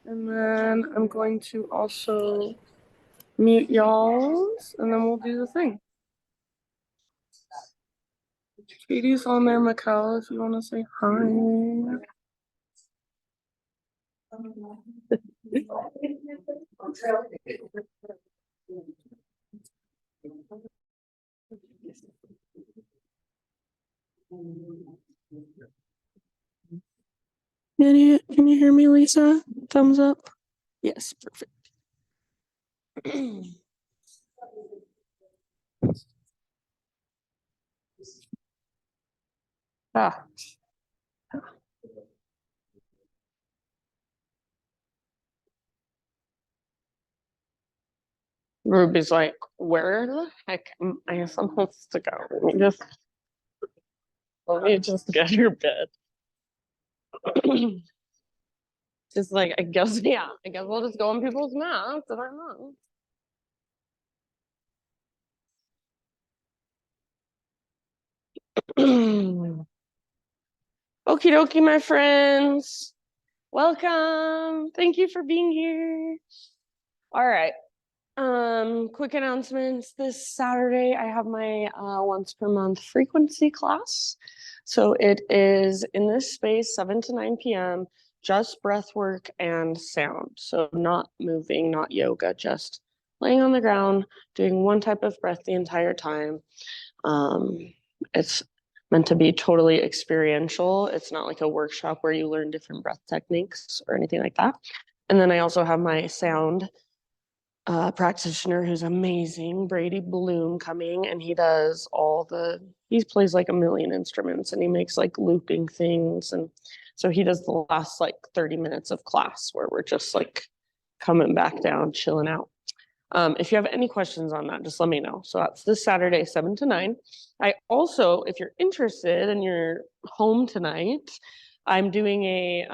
And then I'm going to also mute y'all's, and then we'll do the thing. Katie's on there, Mikkel, if you want to say hi. Can you hear me, Lisa? Thumbs up. Yes, perfect. Ah. Ruby's like, where the heck am I supposed to go? Let me just get your bed. Just like, I guess we'll just go on people's maps. I don't know. Okie dokie, my friends. Welcome. Thank you for being here. All right. Quick announcements. This Saturday, I have my once per month frequency class. So it is in this space, 7 to 9 p.m., just breath work and sound. So not moving, not yoga, just laying on the ground, doing one type of breath the entire time. It's meant to be totally experiential. It's not like a workshop where you learn different breath techniques or anything like that. And then I also have my sound practitioner who's amazing, Brady Bloom, coming, and he plays like a million instruments, and he makes like looping things. And so he does the last like 30 minutes of class where we're just like coming back down, chilling out. If you have any questions on that, just let me know. So that's this Saturday, 7 to 9. I also, if you're interested and you're home tonight, I'm doing a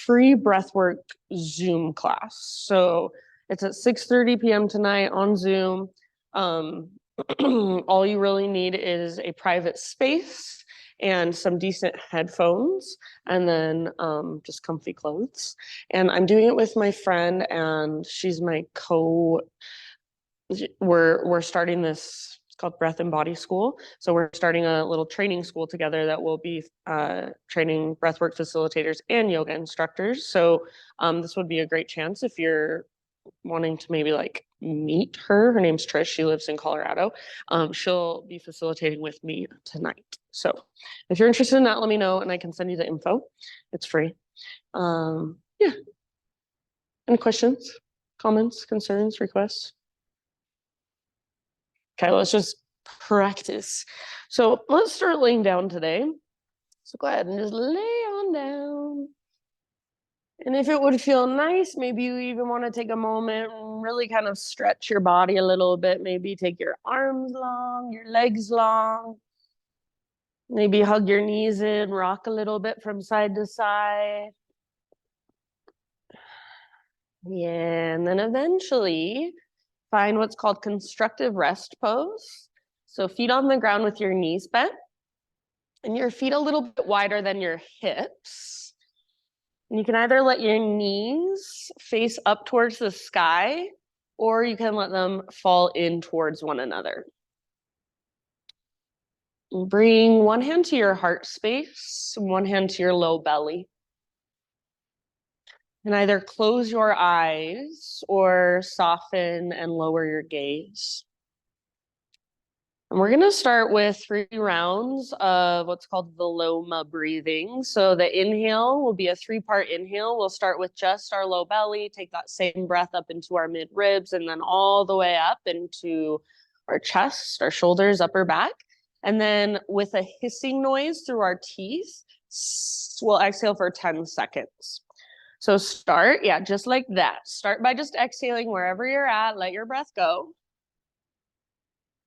free breathwork Zoom class. So it's at 6:30 p.m. tonight on Zoom. All you really need is a private space and some decent headphones, and then just comfy clothes. And I'm doing it with my friend, and she's my we're starting this, it's called Breath and Body School. So we're starting a little training school together that will be training breathwork facilitators and yoga instructors. So this would be a great chance if you're wanting to maybe like meet her. Her name's Trish. She lives in Colorado. She'll be facilitating with me tonight. So if you're interested in that, let me know and I can send you the info. It's free. Yeah. Any questions, comments, concerns, requests? Okay, let's just practice. So let's start laying down today. So go ahead and just lay on down. And if it would feel nice, maybe you even want to take a moment and really kind of stretch your body a little bit. Maybe take your arms long, your legs long. Maybe hug your knees in, rock a little bit from side to side. Yeah, and then eventually find what's called constructive rest pose. So feet on the ground with your knees bent and your feet a little bit wider than your hips. And you can either let your knees face up towards the sky, or you can let them fall in towards one another. Bring one hand to your heart space, one hand to your low belly. And either close your eyes or soften and lower your gaze. And we're going to start with 3 rounds of what's called Viloma breathing. So the inhale will be a 3-part inhale. We'll start with just our low belly, take that same breath up into our mid ribs, and then all the way up into our chest, our shoulders, upper back. And then with a hissing noise through our teeth, we'll exhale for 10 seconds. So start, just like that. Start by just exhaling wherever you're at. Let your breath go.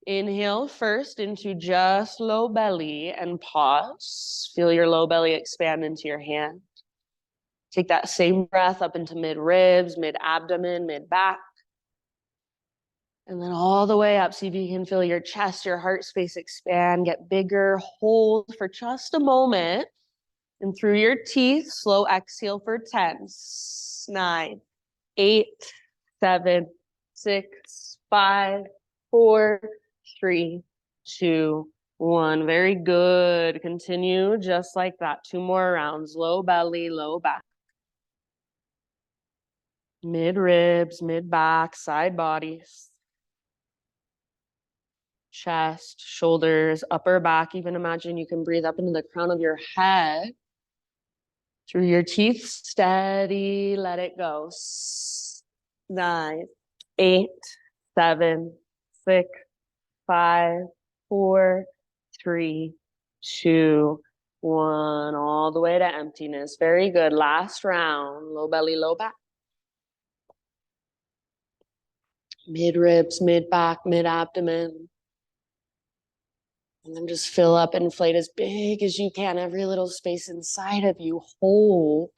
Inhale first into just low belly and pause. Feel your low belly expand into your hand. Take that same breath up into mid ribs, mid abdomen, mid back. And then all the way up. See if you can feel your chest, your heart space expand, get bigger. Hold for just a moment. And through your teeth, slow exhale for 10, 9, 8, 7, 6, 5, 4, 3, 2, 1. Very good. Continue just like that. 2 more rounds. Low belly, low back. Mid ribs, mid back, side bodies. Chest, shoulders, upper back. Even imagine you can breathe up into the crown of your head. Through your teeth, steady, let it go. 9, 8, 7, 6, 5, 4, 3, 2, 1. All the way to emptiness. Very good. Last round. Low belly, low back. Mid ribs, mid back, mid abdomen. And then just fill up, inflate as big as you can. Every little space inside of you. Hold.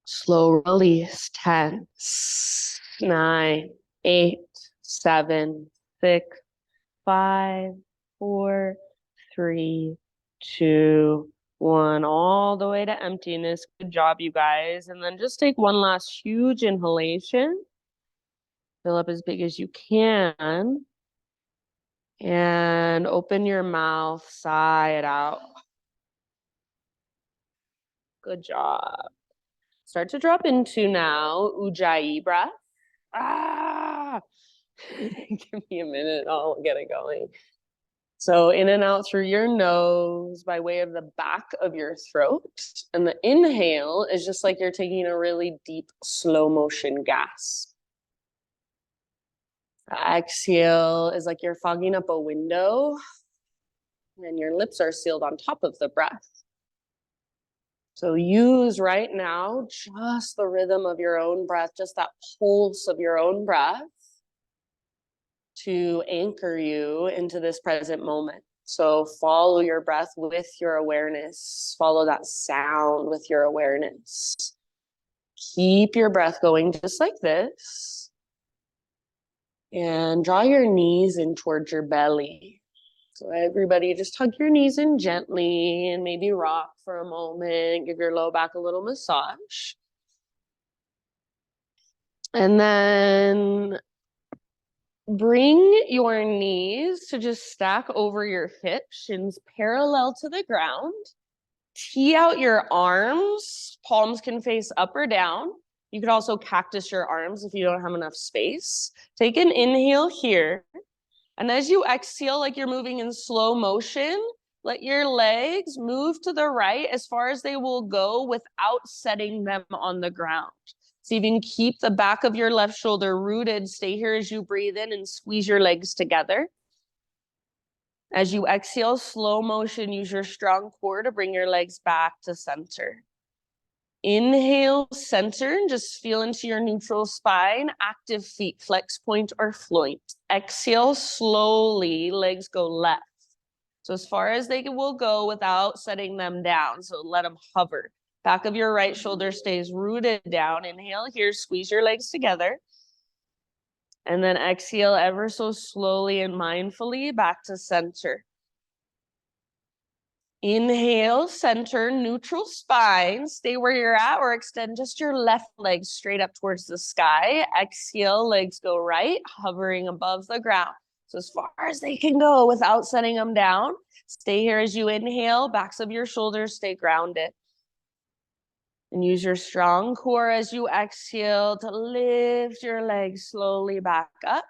Slow release. 10, 9, 8, 7, 6, 5, 4, 3, 2, 1. All the way to emptiness. Good job, you guys. And then just take one last huge inhalation. Fill up as big as you can. And open your mouth, sigh it out. Good job. Start to drop into now Ujjayi breath. Give me a minute, I'll get it going. So in and out through your nose by way of the back of your throat. And the inhale is just like you're taking a really deep, slow motion gasp. The exhale is like you're fogging up a window and your lips are sealed on top of the breath. So use right now just the rhythm of your own breath, just that pulse of your own breath to anchor you into this present moment. So follow your breath with your awareness. Follow that sound with your awareness. Keep your breath going just like this. And draw your knees in towards your belly. So everybody just hug your knees in gently and maybe rock for a moment. Give your low back a little massage. And then bring your knees to just stack over your hips, shins parallel to the ground. Tee out your arms. Palms can face up or down. You could also cactus your arms if you don't have enough space. Take an inhale here. And as you exhale, like you're moving in slow motion, let your legs move to the right as far as they will go without setting them on the ground. So you can keep the back of your left shoulder rooted. Stay here as you breathe in and squeeze your legs together. As you exhale, slow motion, use your strong core to bring your legs back to center. Inhale, center, and just feel into your neutral spine. Active feet, flex point or float. Exhale, slowly, legs go left. So as far as they will go without setting them down. So let them hover. Back of your right shoulder stays rooted down. Inhale here, squeeze your legs together. And then exhale ever so slowly and mindfully back to center. Inhale, center, neutral spine. Stay where you're at or extend just your left leg straight up towards the sky. Exhale, legs go right, hovering above the ground. So as far as they can go without setting them down. Stay here as you inhale, backs of your shoulders stay grounded. And use your strong core as you exhale to lift your legs slowly back up.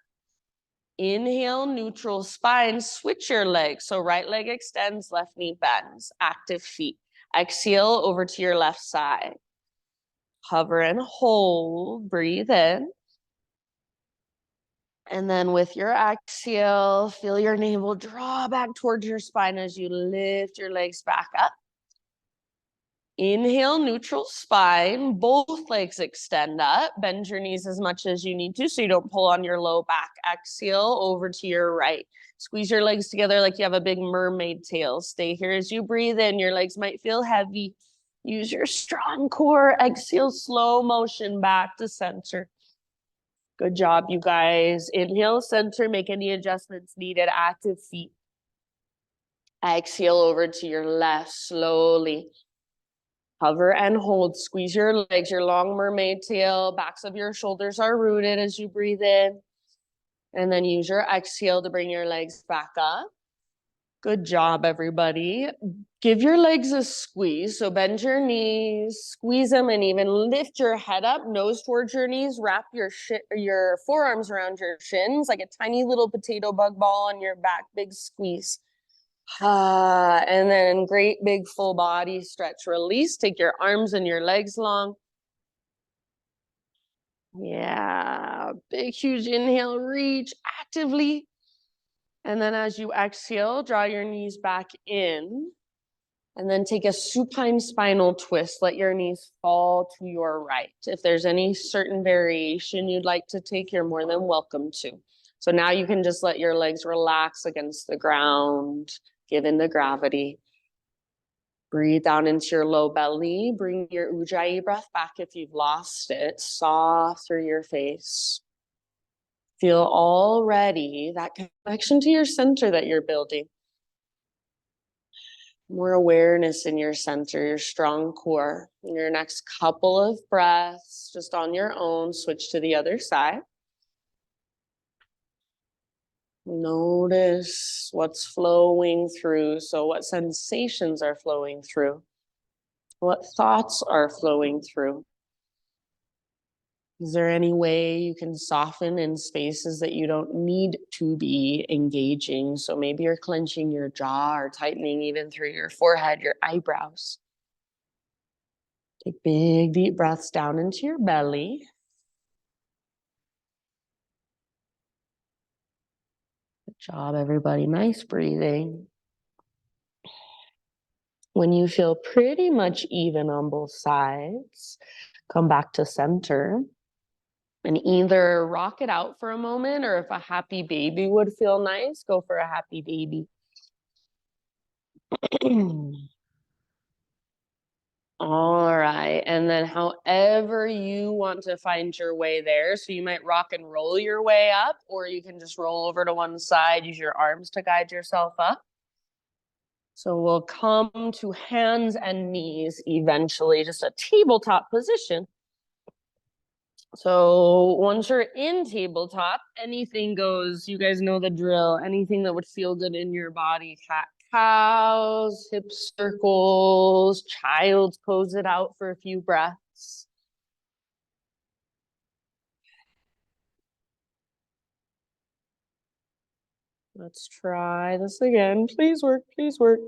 Inhale, neutral spine, switch your legs. So right leg extends, left knee bends, active feet. Exhale over to your left side. Hover and hold, breathe in. And then with your exhale, feel your navel draw back towards your spine as you lift your legs back up. Inhale, neutral spine, both legs extend up. Bend your knees as much as you need to so you don't pull on your low back. Exhale over to your right. Squeeze your legs together like you have a big mermaid tail. Stay here as you breathe in. Your legs might feel heavy. Use your strong core. Exhale, slow motion back to center. Good job, you guys. Inhale, center. Make any adjustments needed. Active feet. Exhale over to your left slowly. Hover and hold. Squeeze your legs, your long mermaid tail. Backs of your shoulders are rooted as you breathe in. And then use your exhale to bring your legs back up. Good job, everybody. Give your legs a squeeze. So bend your knees, squeeze them, and even lift your head up, nose towards your knees. Wrap your forearms around your shins like a tiny little potato bug ball on your back. Big squeeze. And then great big full body stretch. Release. Take your arms and your legs long. Yeah. Big, huge inhale. Reach actively. And then as you exhale, draw your knees back in. And then take a supine spinal twist. Let your knees fall to your right. If there's any certain variation you'd like to take, you're more than welcome to. So now you can just let your legs relax against the ground. Give in to gravity. Breathe down into your low belly. Bring your Ujjayi breath back if you've lost it. Soft through your face. Feel already that connection to your center that you're building. More awareness in your center, your strong core. In your next couple of breaths, just on your own, switch to the other side. Notice what's flowing through. So what sensations are flowing through? What thoughts are flowing through? Is there any way you can soften in spaces that you don't need to be engaging? So maybe you're clenching your jaw or tightening even through your forehead, your eyebrows. Take big, deep breaths down into your belly. Good job, everybody. Nice breathing. When you feel pretty much even on both sides, come back to center. And either rock it out for a moment, or if a happy baby would feel nice, go for a happy baby. All right, and then however you want to find your way there. So you might rock and roll your way up, or you can just roll over to one side, use your arms to guide yourself up. So we'll come to hands and knees eventually, just a tabletop position. So once you're in tabletop, anything goes. You guys know the drill. Anything that would feel good in your body. Cat cows, hip circles, child's pose it out for a few breaths. Let's try this again. Please work, please work.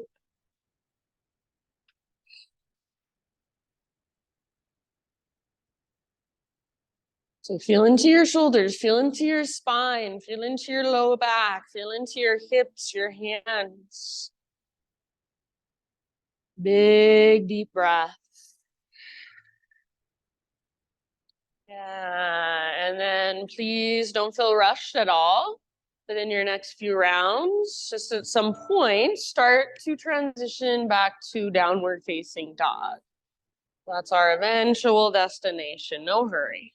So feel into your shoulders, feel into your spine, feel into your low back, feel into your hips, your hands. Big, deep breath. Yeah, and then please don't feel rushed at all. But in your next few rounds, just at some point, start to transition back to downward facing dog. That's our eventual destination. No hurry.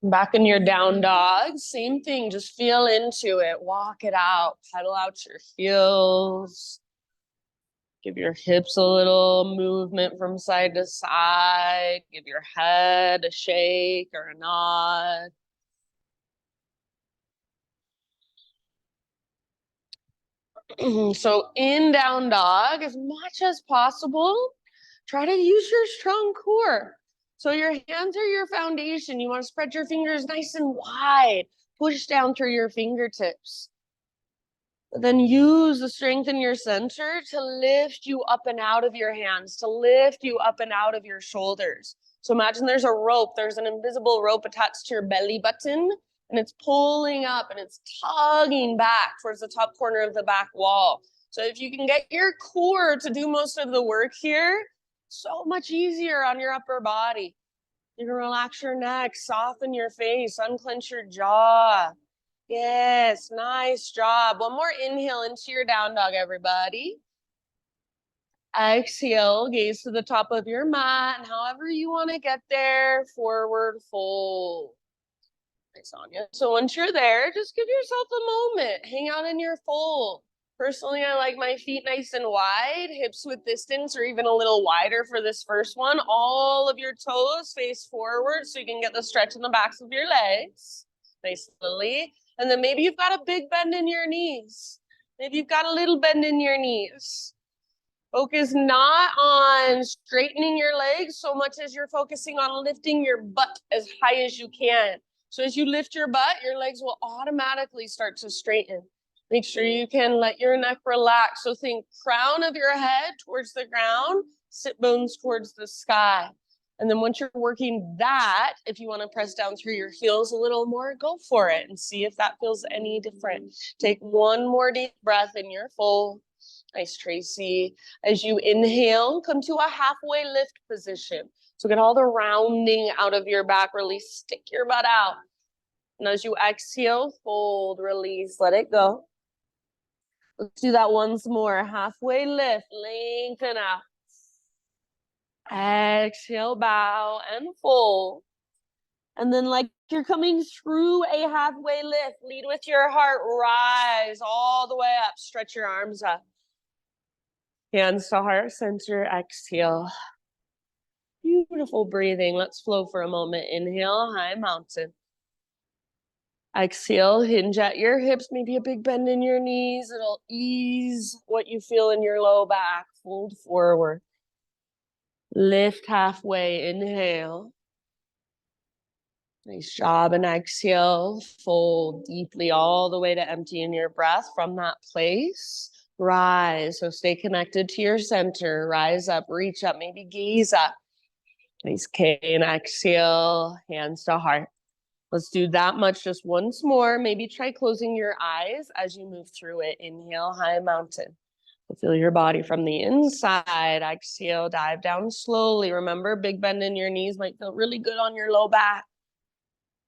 Back in your down dog, same thing, just feel into it, walk it out, pedal out your heels. Give your hips a little movement from side to side. Give your head a shake or a nod. So in down dog, as much as possible, try to use your strong core. So your hands are your foundation. You want to spread your fingers nice and wide. Push down through your fingertips. But then use the strength in your center to lift you up and out of your hands, to lift you up and out of your shoulders. So imagine there's a rope, there's an invisible rope attached to your belly button, and it's pulling up and it's tugging back towards the top corner of the back wall. So if you can get your core to do most of the work here, so much easier on your upper body. You can relax your neck, soften your face, unclench your jaw. Yes, nice job. One more inhale into your down dog, everybody. Exhale, gaze to the top of your mat, and however you want to get there, forward fold. Nice, Anya. So once you're there, just give yourself a moment. Hang out in your fold. Personally, I like my feet nice and wide, hips with distance or even a little wider for this first one. All of your toes face forward so you can get the stretch in the backs of your legs. Nice, Lily. And then maybe you've got a big bend in your knees. Maybe you've got a little bend in your knees. Focus not on straightening your legs so much as you're focusing on lifting your butt as high as you can. So as you lift your butt, your legs will automatically start to straighten. Make sure you can let your neck relax. So think crown of your head towards the ground, sit bones towards the sky. And then once you're working that, if you want to press down through your heels a little more, go for it and see if that feels any different. Take one more deep breath in your fold. Nice, Tracy. As you inhale, come to a halfway lift position. So get all the rounding out of your back, really stick your butt out. And as you exhale, fold, release, let it go. Let's do that once more. Halfway lift, lengthen out. Exhale, bow and fold. And then like you're coming through a halfway lift, lead with your heart, rise all the way up, stretch your arms up. Hands to heart center, exhale. Beautiful breathing. Let's flow for a moment. Inhale, high mountain. Exhale, hinge at your hips, maybe a big bend in your knees. It'll ease what you feel in your low back. Fold forward. Lift halfway, inhale. Nice job, and exhale. Fold deeply all the way to emptying your breath from that place. Rise, so stay connected to your center. Rise up, reach up, maybe gaze up. Nice, K, and exhale, hands to heart. Let's do that much just once more. Maybe try closing your eyes as you move through it. Inhale, high mountain. Feel your body from the inside. Exhale, dive down slowly. Remember, big bend in your knees might feel really good on your low back.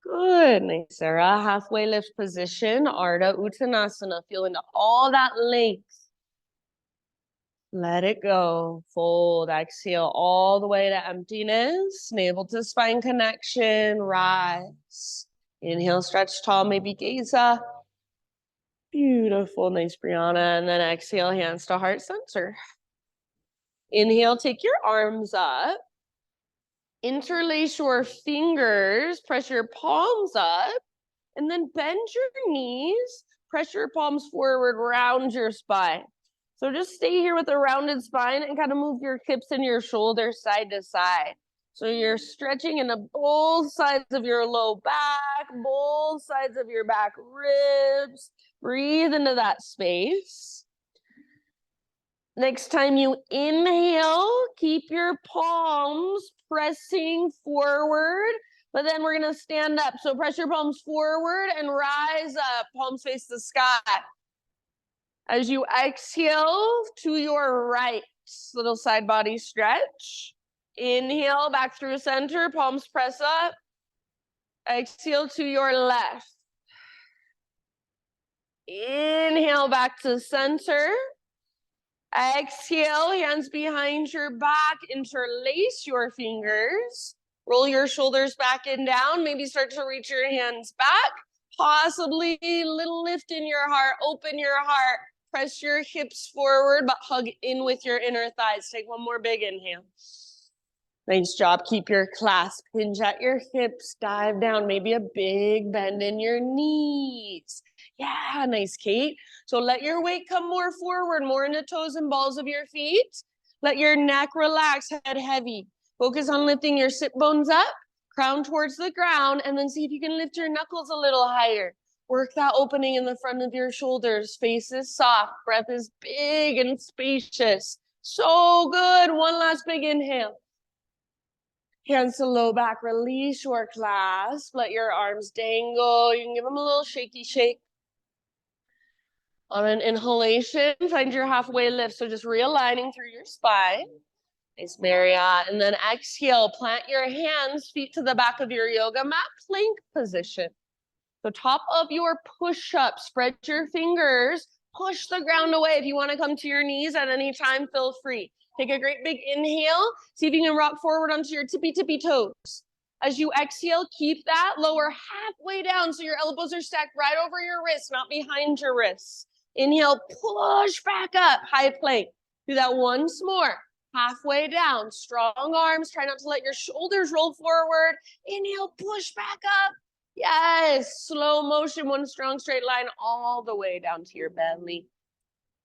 Good, nice, Sarah. Halfway lift position, Ardha Uttanasana. Feel into all that length. Let it go. Fold, exhale all the way to emptiness. Navel to spine connection, rise. Inhale, stretch tall, maybe gaze up. Beautiful, nice, Brianna. And then exhale, hands to heart center. Inhale, take your arms up. Interlace your fingers, press your palms up, and then bend your knees, press your palms forward, round your spine. So just stay here with a rounded spine and kind of move your hips and your shoulders side to side. So you're stretching into both sides of your low back, both sides of your back ribs. Breathe into that space. Next time you inhale, keep your palms pressing forward, but then we're gonna stand up. So press your palms forward and rise up, palms face the sky. As you exhale to your right, little side body stretch. Inhale, back through center, palms press up. Exhale to your left. Inhale, back to center. Exhale, hands behind your back, interlace your fingers. Roll your shoulders back and down. Maybe start to reach your hands back. Possibly a little lift in your heart. Open your heart. Press your hips forward, but hug in with your inner thighs. Take one more big inhale. Nice job. Keep your clasp. Hinge at your hips. Dive down. Maybe a big bend in your knees. Yeah, nice, Kate. So let your weight come more forward, more into toes and balls of your feet. Let your neck relax, head heavy. Focus on lifting your sit bones up, crown towards the ground, and then see if you can lift your knuckles a little higher. Work that opening in the front of your shoulders. Face is soft. Breath is big and spacious. So good. One last big inhale. Hands to low back. Release your clasp. Let your arms dangle. You can give them a little shaky shake. On an inhalation, find your halfway lift. So just realigning through your spine. Nice, Marriott. And then exhale, plant your hands, feet to the back of your yoga mat, plank position. So top of your push-up, spread your fingers, push the ground away. If you want to come to your knees at any time, feel free. Take a great big inhale. See if you can rock forward onto your tippy toes. As you exhale, keep that lower halfway down so your elbows are stacked right over your wrists, not behind your wrists. Inhale, push back up, high plank. Do that once more. Halfway down, strong arms. Try not to let your shoulders roll forward. Inhale, push back up. Yes, slow motion, one strong straight line all the way down to your belly.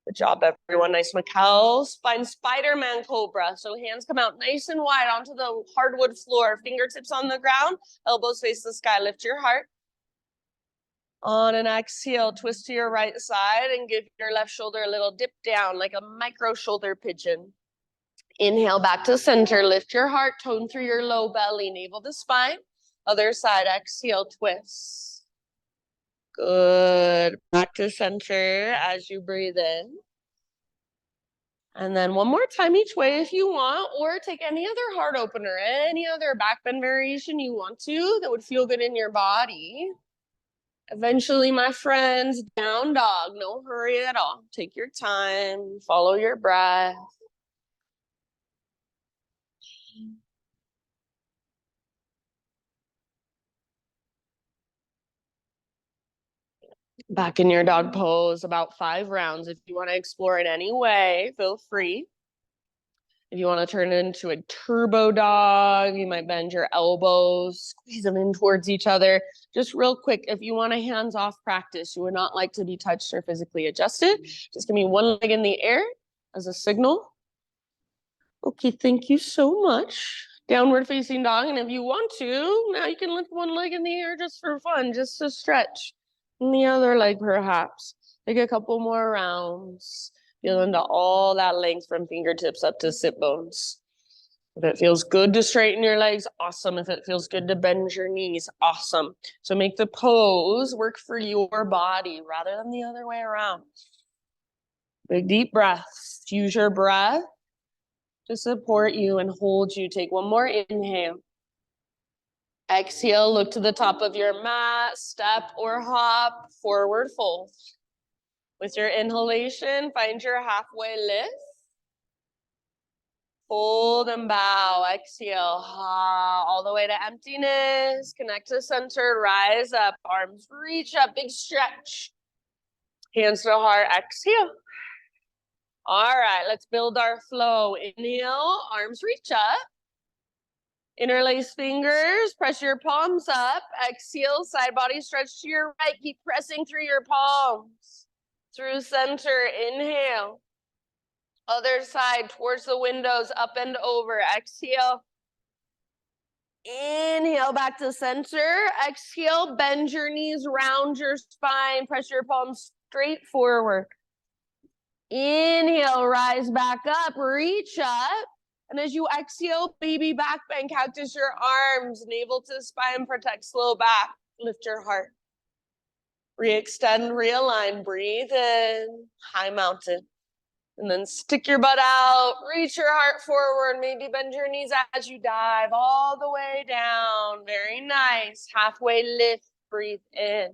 Good job, everyone. Nice Mikkel. Find Spider-Man Cobra. So hands come out nice and wide onto the hardwood floor. Fingertips on the ground. Elbows face the sky. Lift your heart. On an exhale, twist to your right side and give your left shoulder a little dip down like a micro shoulder pigeon. Inhale back to center. Lift your heart. Tone through your low belly. Navel to spine. Other side. Exhale, twist. Good. Back to center as you breathe in. And then one more time each way if you want, or take any other heart opener, any other back bend variation you want to that would feel good in your body. Eventually, my friends, down dog, no hurry at all. Take your time, follow your breath. Back in your dog pose, about 5 rounds. If you want to explore it any way, feel free. If you want to turn it into a turbo dog, you might bend your elbows, squeeze them in towards each other. Just real quick, if you want a hands-off practice, you would not like to be touched or physically adjusted, just give me one leg in the air as a signal. Okay, thank you so much. Downward facing dog, and if you want to, now you can lift one leg in the air just for fun, just to stretch. And the other leg, perhaps. Take a couple more rounds. Feel into all that length from fingertips up to sit bones. If it feels good to straighten your legs, awesome. If it feels good to bend your knees, awesome. So make the pose work for your body rather than the other way around. Big deep breaths. Use your breath to support you and hold you. Take one more inhale. Exhale, look to the top of your mat, step or hop, forward fold. With your inhalation, find your halfway lift. Fold and bow. Exhale, all the way to emptiness. Connect to center, rise up, arms reach up, big stretch. Hands to heart, exhale. All right, let's build our flow. Inhale, arms reach up. Interlace fingers, press your palms up. Exhale, side body stretch to your right. Keep pressing through your palms. Through center, inhale. Other side towards the windows, up and over. Exhale. Inhale back to center. Exhale, bend your knees, round your spine. Press your palms straight forward. Inhale, rise back up, reach up. And as you exhale, baby back bend, cactus your arms, navel to spine, protect slow back. Lift your heart. Re-extend, realign, breathe in, high mountain. And then stick your butt out, reach your heart forward, maybe bend your knees as you dive all the way down. Very nice. Halfway lift, breathe in.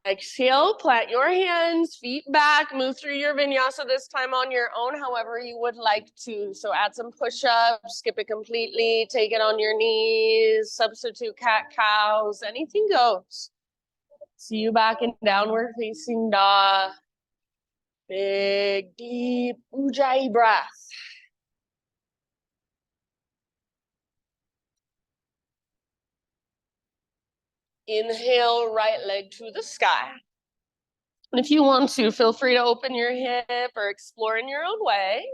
Exhale, plant your hands, feet back, move through your vinyasa this time on your own, however you would like to. So add some push-ups, skip it completely, take it on your knees, substitute cat-cows, anything goes. See you back in downward facing dog. Big, deep Ujjayi breath. Inhale, right leg to the sky. And if you want to, feel free to open your hip or explore in your own way.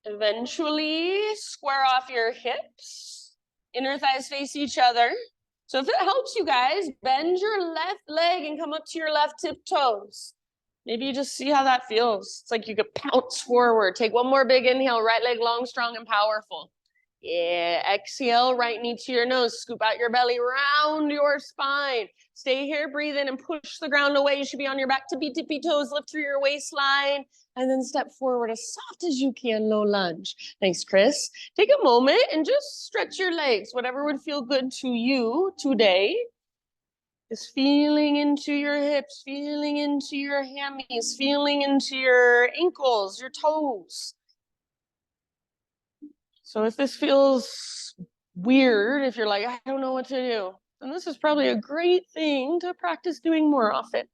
Eventually, square off your hips. Inner thighs face each other. So if it helps you guys, bend your left leg and come up to your left tiptoes. Maybe you just see how that feels. It's like you could pounce forward. Take one more big inhale, right leg long, strong, and powerful. Yeah, exhale, right knee to your nose. Scoop out your belly, round your spine. Stay here, breathe in and push the ground away. You should be on your back, tippy toes, lift through your waistline, and then step forward as soft as you can, low lunge. Thanks, Chris. Take a moment and just stretch your legs, whatever would feel good to you today. Just feeling into your hips, feeling into your hammies, feeling into your ankles, your toes. So if this feels weird, if you're like, I don't know what to do, then this is probably a great thing to practice doing more often.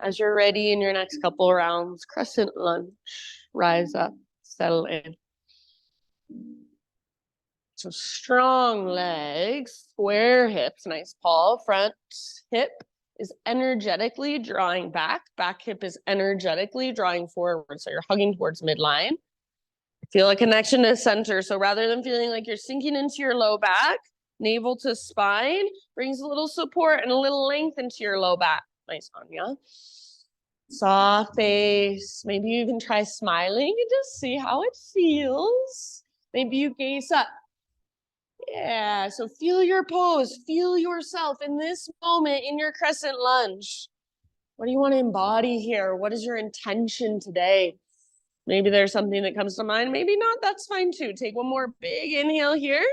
As you're ready in your next couple rounds, crescent lunge, rise up, settle in. So strong legs, square hips, nice Paul. Front hip is energetically drawing back. Back hip is energetically drawing forward. So you're hugging towards midline. Feel a connection to center. So rather than feeling like you're sinking into your low back, navel to spine brings a little support and a little length into your low back. Nice, Anya. Soft face. Maybe you even try smiling and just see how it feels. Maybe you gaze up. Yeah, so feel your pose, feel yourself in this moment in your crescent lunge. What do you want to embody here? What is your intention today? Maybe there's something that comes to mind, maybe not, that's fine too. Take one more big inhale here.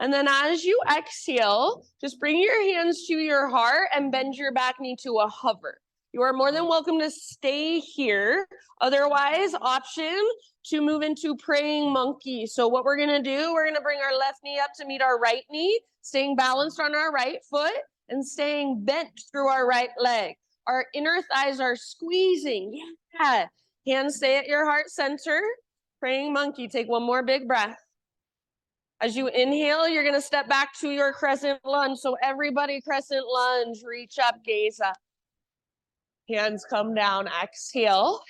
And then as you exhale, just bring your hands to your heart and bend your back knee to a hover. You are more than welcome to stay here. Otherwise, option to move into praying monkey. So what we're gonna do, we're gonna bring our left knee up to meet our right knee, staying balanced on our right foot and staying bent through our right leg. Our inner thighs are squeezing, yeah. Hands stay at your heart center. Praying monkey, take one more big breath. As you inhale, you're gonna step back to your crescent lunge. So everybody crescent lunge, reach up, gaze up. Hands come down, exhale.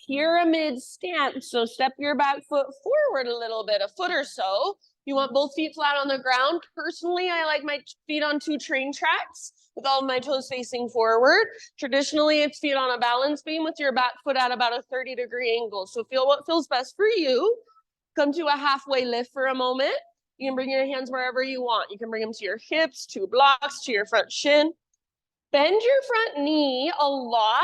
Pyramid stance, so step your back foot forward a little bit, a foot or so. You want both feet flat on the ground. Personally, I like my feet on 2 train tracks with all of my toes facing forward. Traditionally, it's feet on a balance beam with your back foot at about a 30-degree angle. So feel what feels best for you. Come to a halfway lift for a moment. You can bring your hands wherever you want. You can bring them to your hips, 2 blocks, to your front shin. Bend your front knee a lot,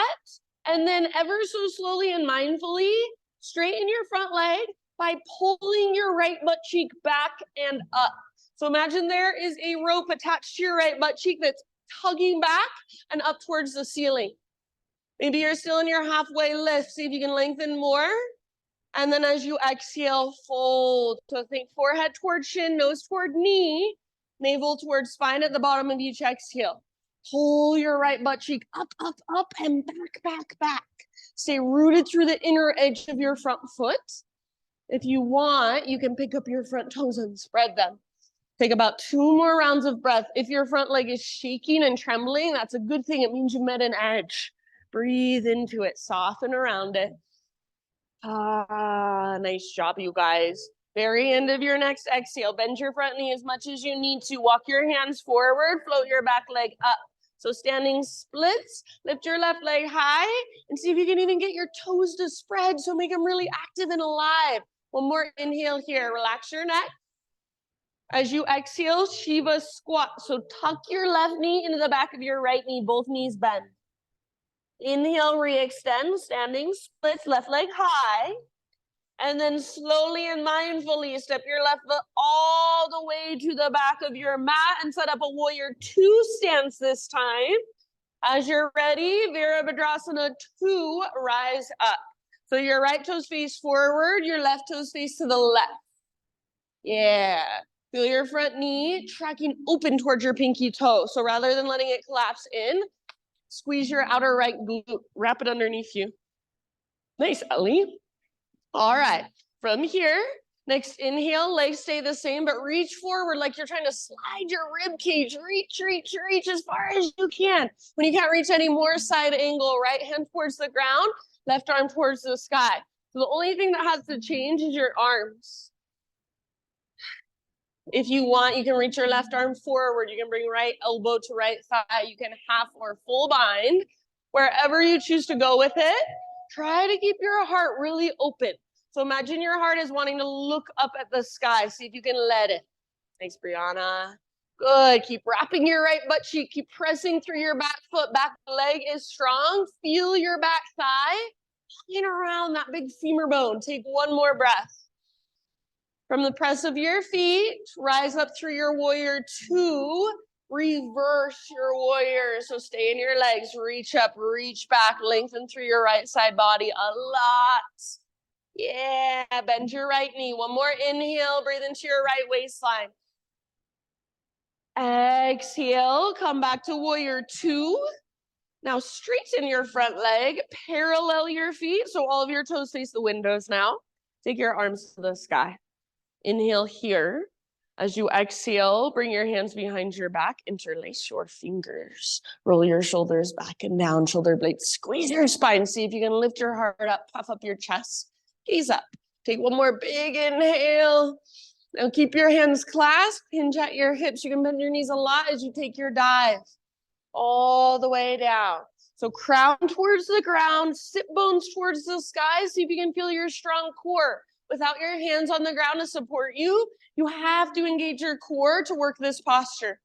and then ever so slowly and mindfully, straighten your front leg by pulling your right butt cheek back and up. So imagine there is a rope attached to your right butt cheek that's tugging back and up towards the ceiling. Maybe you're still in your halfway lift. See if you can lengthen more. And then as you exhale, fold. So think forehead towards shin, nose toward knee, navel towards spine at the bottom of each exhale. Pull your right butt cheek up, up, up, and back, back, back. Stay rooted through the inner edge of your front foot. If you want, you can pick up your front toes and spread them. Take about 2 more rounds of breath. If your front leg is shaking and trembling, that's a good thing. It means you met an edge. Breathe into it, soften around it. Nice job, you guys. Very end of your next exhale. Bend your front knee as much as you need to. Walk your hands forward, float your back leg up. So standing splits, lift your left leg high and see if you can even get your toes to spread. So make them really active and alive. One more inhale here. Relax your neck. As you exhale, Shiva squat. So tuck your left knee into the back of your right knee, both knees bend. Inhale, re-extend, standing splits, left leg high. And then slowly and mindfully step your left foot all the way to the back of your mat and set up a warrior 2 stance this time. As you're ready, Virabhadrasana 2, rise up. So your right toes face forward, your left toes face to the left. Yeah. Feel your front knee tracking open towards your pinky toe. So rather than letting it collapse in, squeeze your outer right glute, wrap it underneath you. Nice, Ellie. All right, from here, next inhale, legs stay the same, but reach forward like you're trying to slide your rib cage. Reach, reach, reach as far as you can. When you can't reach any more, side angle, right hand towards the ground, left arm towards the sky. So the only thing that has to change is your arms. If you want, you can reach your left arm forward. You can bring right elbow to right thigh. You can half or full bind. Wherever you choose to go with it, try to keep your heart really open. So imagine your heart is wanting to look up at the sky. See if you can let it. Thanks, Brianna. Good. Keep wrapping your right butt cheek. Keep pressing through your back foot. Back leg is strong. Feel your back thigh. In around that big femur bone. Take one more breath. From the press of your feet, rise up through your warrior 2. Reverse your warrior. So stay in your legs, reach up, reach back, lengthen through your right side body a lot. Yeah, bend your right knee. One more inhale, breathe into your right waistline. Exhale, come back to warrior two. Now straighten your front leg, parallel your feet, so all of your toes face the windows now. Take your arms to the sky. Inhale here. As you exhale, bring your hands behind your back, interlace your fingers. Roll your shoulders back and down, shoulder blades. Squeeze your spine. See if you can lift your heart up, puff up your chest. Gaze up. Take one more big inhale. Now keep your hands clasped, hinge at your hips. You can bend your knees a lot as you take your dive all the way down. So crown towards the ground, sit bones towards the sky. See if you can feel your strong core. Without your hands on the ground to support you, you have to engage your core to work this posture.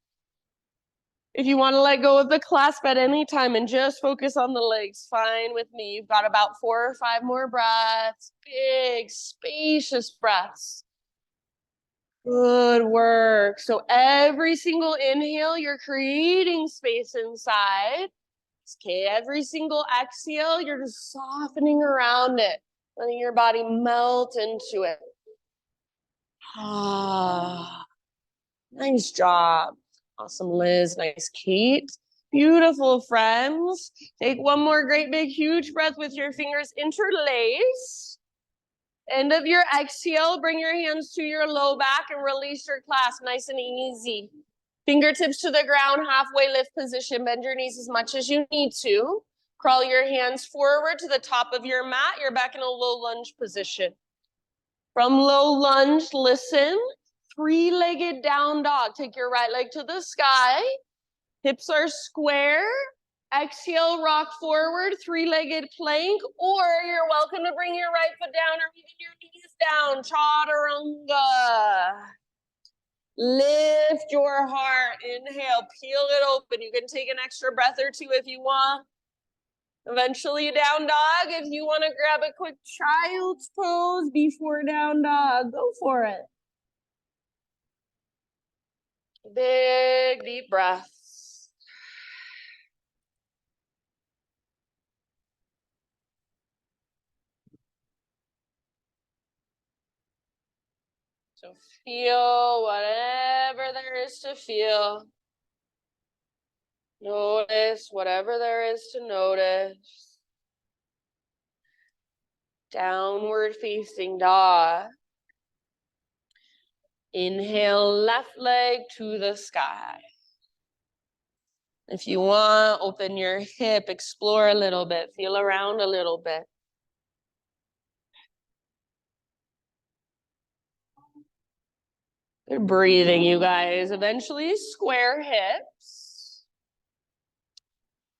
If you want to let go of the clasp at any time and just focus on the legs, fine with me. You've got about 4 or 5 more breaths. Big, spacious breaths. Good work. So every single inhale, you're creating space inside. Okay, every single exhale, you're just softening around it, letting your body melt into it. Ah, nice job. Awesome, Liz. Nice, Kate. Beautiful, friends. Take one more great big huge breath with your fingers interlaced. End of your exhale, bring your hands to your low back and release your clasp, nice and easy. Fingertips to the ground, halfway lift position. Bend your knees as much as you need to. Crawl your hands forward to the top of your mat. You're back in a low lunge position. From low lunge, listen. 3-legged down dog. Take your right leg to the sky. Hips are square. Exhale, rock forward, 3-legged plank, or you're welcome to bring your right foot down or even your knees down, chaturanga. Lift your heart, inhale, peel it open. You can take an extra breath or two if you want. Eventually down dog, if you want to grab a quick child's pose before down dog, go for it. Big, deep breath. So feel whatever there is to feel. Notice whatever there is to notice. Downward facing dog. Inhale, left leg to the sky. If you want, open your hip, explore a little bit, feel around a little bit. Good breathing, you guys. Eventually square hips.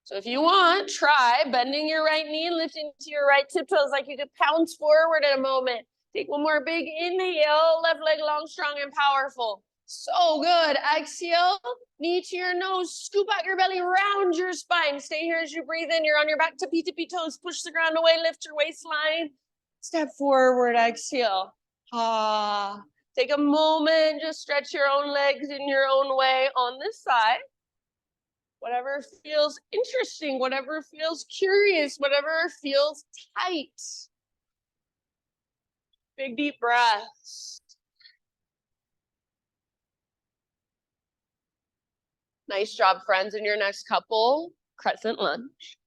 So if you want, try bending your right knee and lifting to your right tiptoes like you could pounce forward in a moment. Take one more big inhale, left leg long, strong, and powerful. So good. Exhale, knee to your nose, scoop out your belly, round your spine. Stay here as you breathe in. You're on your back, tippy toes. Push the ground away, lift your waistline. Step forward, exhale. Ah. Take a moment, just stretch your own legs in your own way on this side. Whatever feels interesting, whatever feels curious, whatever feels tight. Big deep breaths. Nice job, friends. In your next couple, crescent lunge.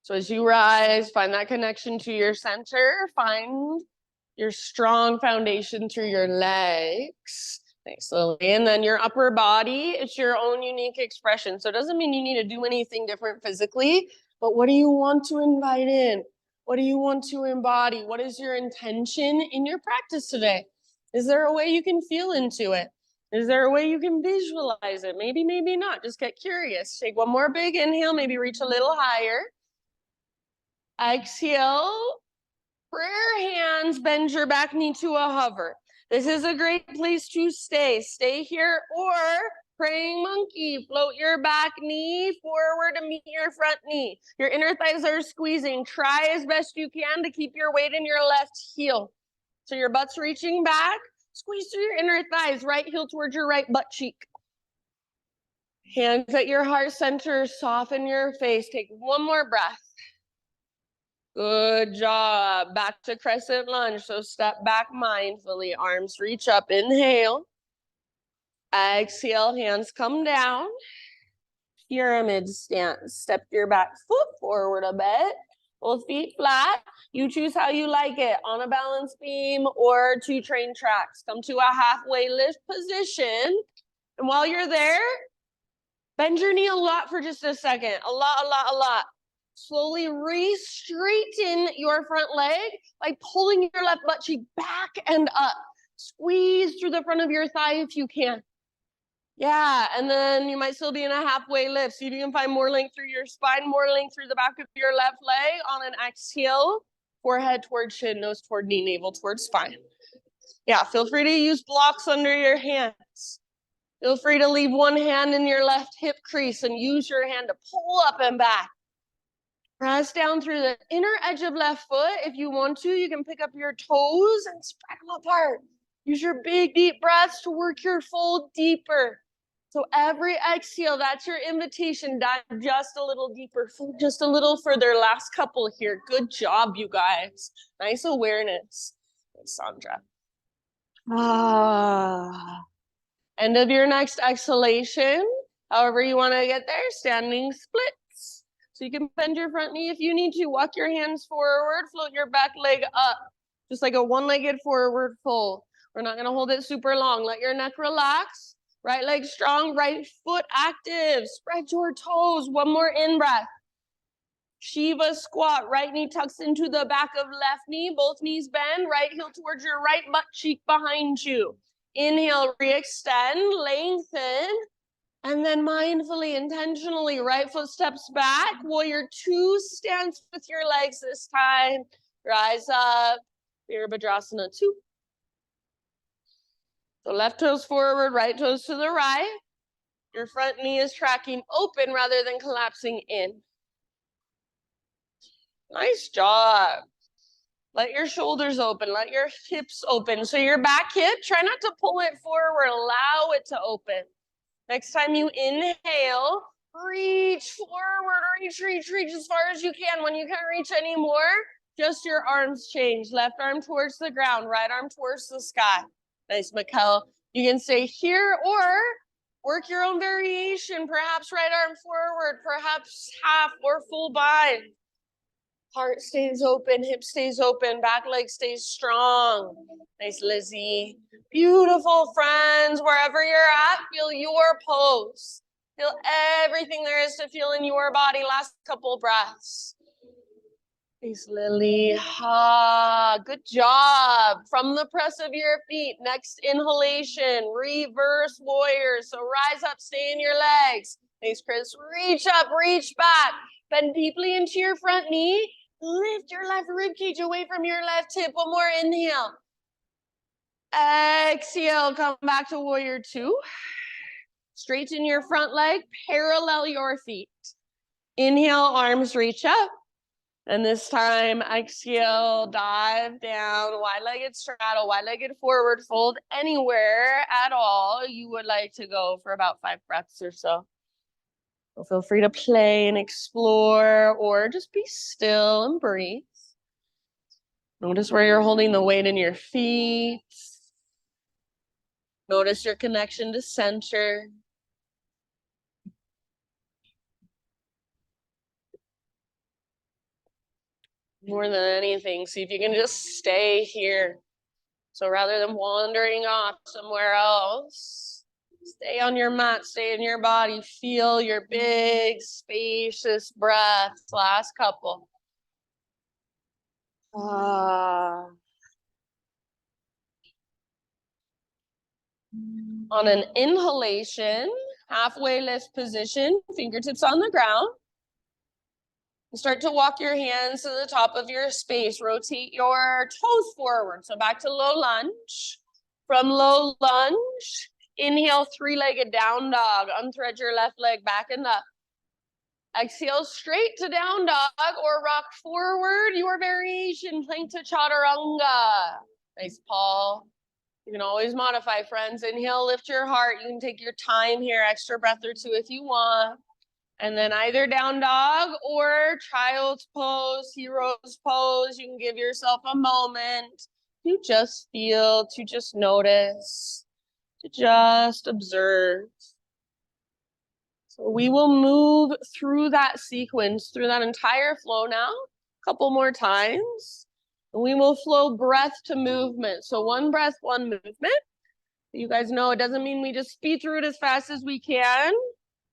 So as you rise, find that connection to your center, find your strong foundation through your legs. Nice, slowly. And then your upper body, it's your own unique expression. So it doesn't mean you need to do anything different physically, but what do you want to invite in? What do you want to embody? What is your intention in your practice today? Is there a way you can feel into it? Is there a way you can visualize it? Maybe, maybe not. Just get curious. Take one more big inhale, maybe reach a little higher. Exhale, prayer hands, bend your back knee to a hover. This is a great place to stay. Stay here, or praying monkey. Float your back knee forward to meet your front knee. Your inner thighs are squeezing. Try as best you can to keep your weight in your left heel. So your butt's reaching back, Squeeze through your inner thighs, right heel towards your right butt cheek. Hands at your heart center, soften your face. Take one more breath. Good job. Back to crescent lunge. So step back mindfully. Arms reach up. Inhale. Exhale. Hands come down. Pyramid stance. Step your back foot forward a bit. Both feet flat. You choose how you like it, on a balance beam or 2 train tracks. Come to a halfway lift position. And while you're there, bend your knee a lot for just a second. A lot. Slowly re-straighten your front leg by pulling your left butt cheek back and up. Squeeze through the front of your thigh if you can. Yeah, and then you might still be in a halfway lift. See if you can find more length through your spine, more length through the back of your left leg. On an exhale, forehead toward chin, nose toward knee, navel toward spine. Yeah, feel free to use blocks under your hands. Feel free to leave one hand in your left hip crease and use your hand to pull up and back. Press down through the inner edge of left foot. If you want to, you can pick up your toes and spread them apart. Use your big, deep breaths to work your fold deeper. So every exhale, that's your invitation. Dive just a little deeper, just a little further. Last couple here. Good job, you guys. Nice awareness. Thanks, Sandra. End of your next exhalation. However you want to get there, standing splits. So you can bend your front knee if you need to. Walk your hands forward, float your back leg up. Just like a one-legged forward fold. We're not going to hold it super long. Let your neck relax. Right leg strong, right foot active. Spread your toes. One more in-breath. Shiva squat. Right knee tucks into the back of left knee. Both knees bend. Right heel towards your right butt cheek behind you. Inhale, re-extend, lengthen. And then mindfully, intentionally, right foot steps back. Warrior 2 stance with your legs this time. Rise up. Virabhadrasana 2. So left toes forward, right toes to the right. Your front knee is tracking open rather than collapsing in. Nice job. Let your shoulders open. Let your hips open. So your back hip, try not to pull it forward. Allow it to open. Next time you inhale, reach forward, reach as far as you can. When you can't reach anymore, just your arms change. Left arm towards the ground, right arm towards the sky. Nice, Mikkel. You can stay here or work your own variation. Perhaps right arm forward, perhaps half or full bind. Heart stays open, hip stays open, back leg stays strong. Nice, Lizzie. Beautiful, friends. Wherever you're at, feel your pose. Feel everything there is to feel in your body. Last couple breaths. Nice, Lily. Good job. From the press of your feet, next inhalation, reverse warrior. So rise up, stay in your legs. Nice, Chris. Reach up, reach back. Bend deeply into your front knee. Lift your left rib cage away from your left hip. One more inhale. Exhale, come back to warrior 2. Straighten your front leg, parallel your feet. Inhale, arms reach up. And this time, exhale, dive down, wide-legged straddle, wide-legged forward fold, anywhere at all you would like to go for about 5 breaths or so. So feel free to play and explore or just be still and breathe. Notice where you're holding the weight in your feet. Notice your connection to center. More than anything, see if you can just stay here. So rather than wandering off somewhere else, stay on your mat, stay in your body, feel your big, spacious breaths. Last couple. On an inhalation, halfway lift position, fingertips on the ground. Start to walk your hands to the top of your space. Rotate your toes forward. So back to low lunge. From low lunge, inhale, 3-legged down dog. Unthread your left leg back and up. Exhale, straight to down dog or rock forward. Your variation, plank to chaturanga. Nice, Paul. You can always modify, friends. Inhale, lift your heart. You can take your time here, extra breath or two if you want. And then either down dog or child's pose, hero's pose. You can give yourself a moment to just feel, to just notice, to just observe. So we will move through that sequence, through that entire flow now, a couple more times. And we will flow breath to movement. So one breath, one movement. You guys know it doesn't mean we just speed through it as fast as we can.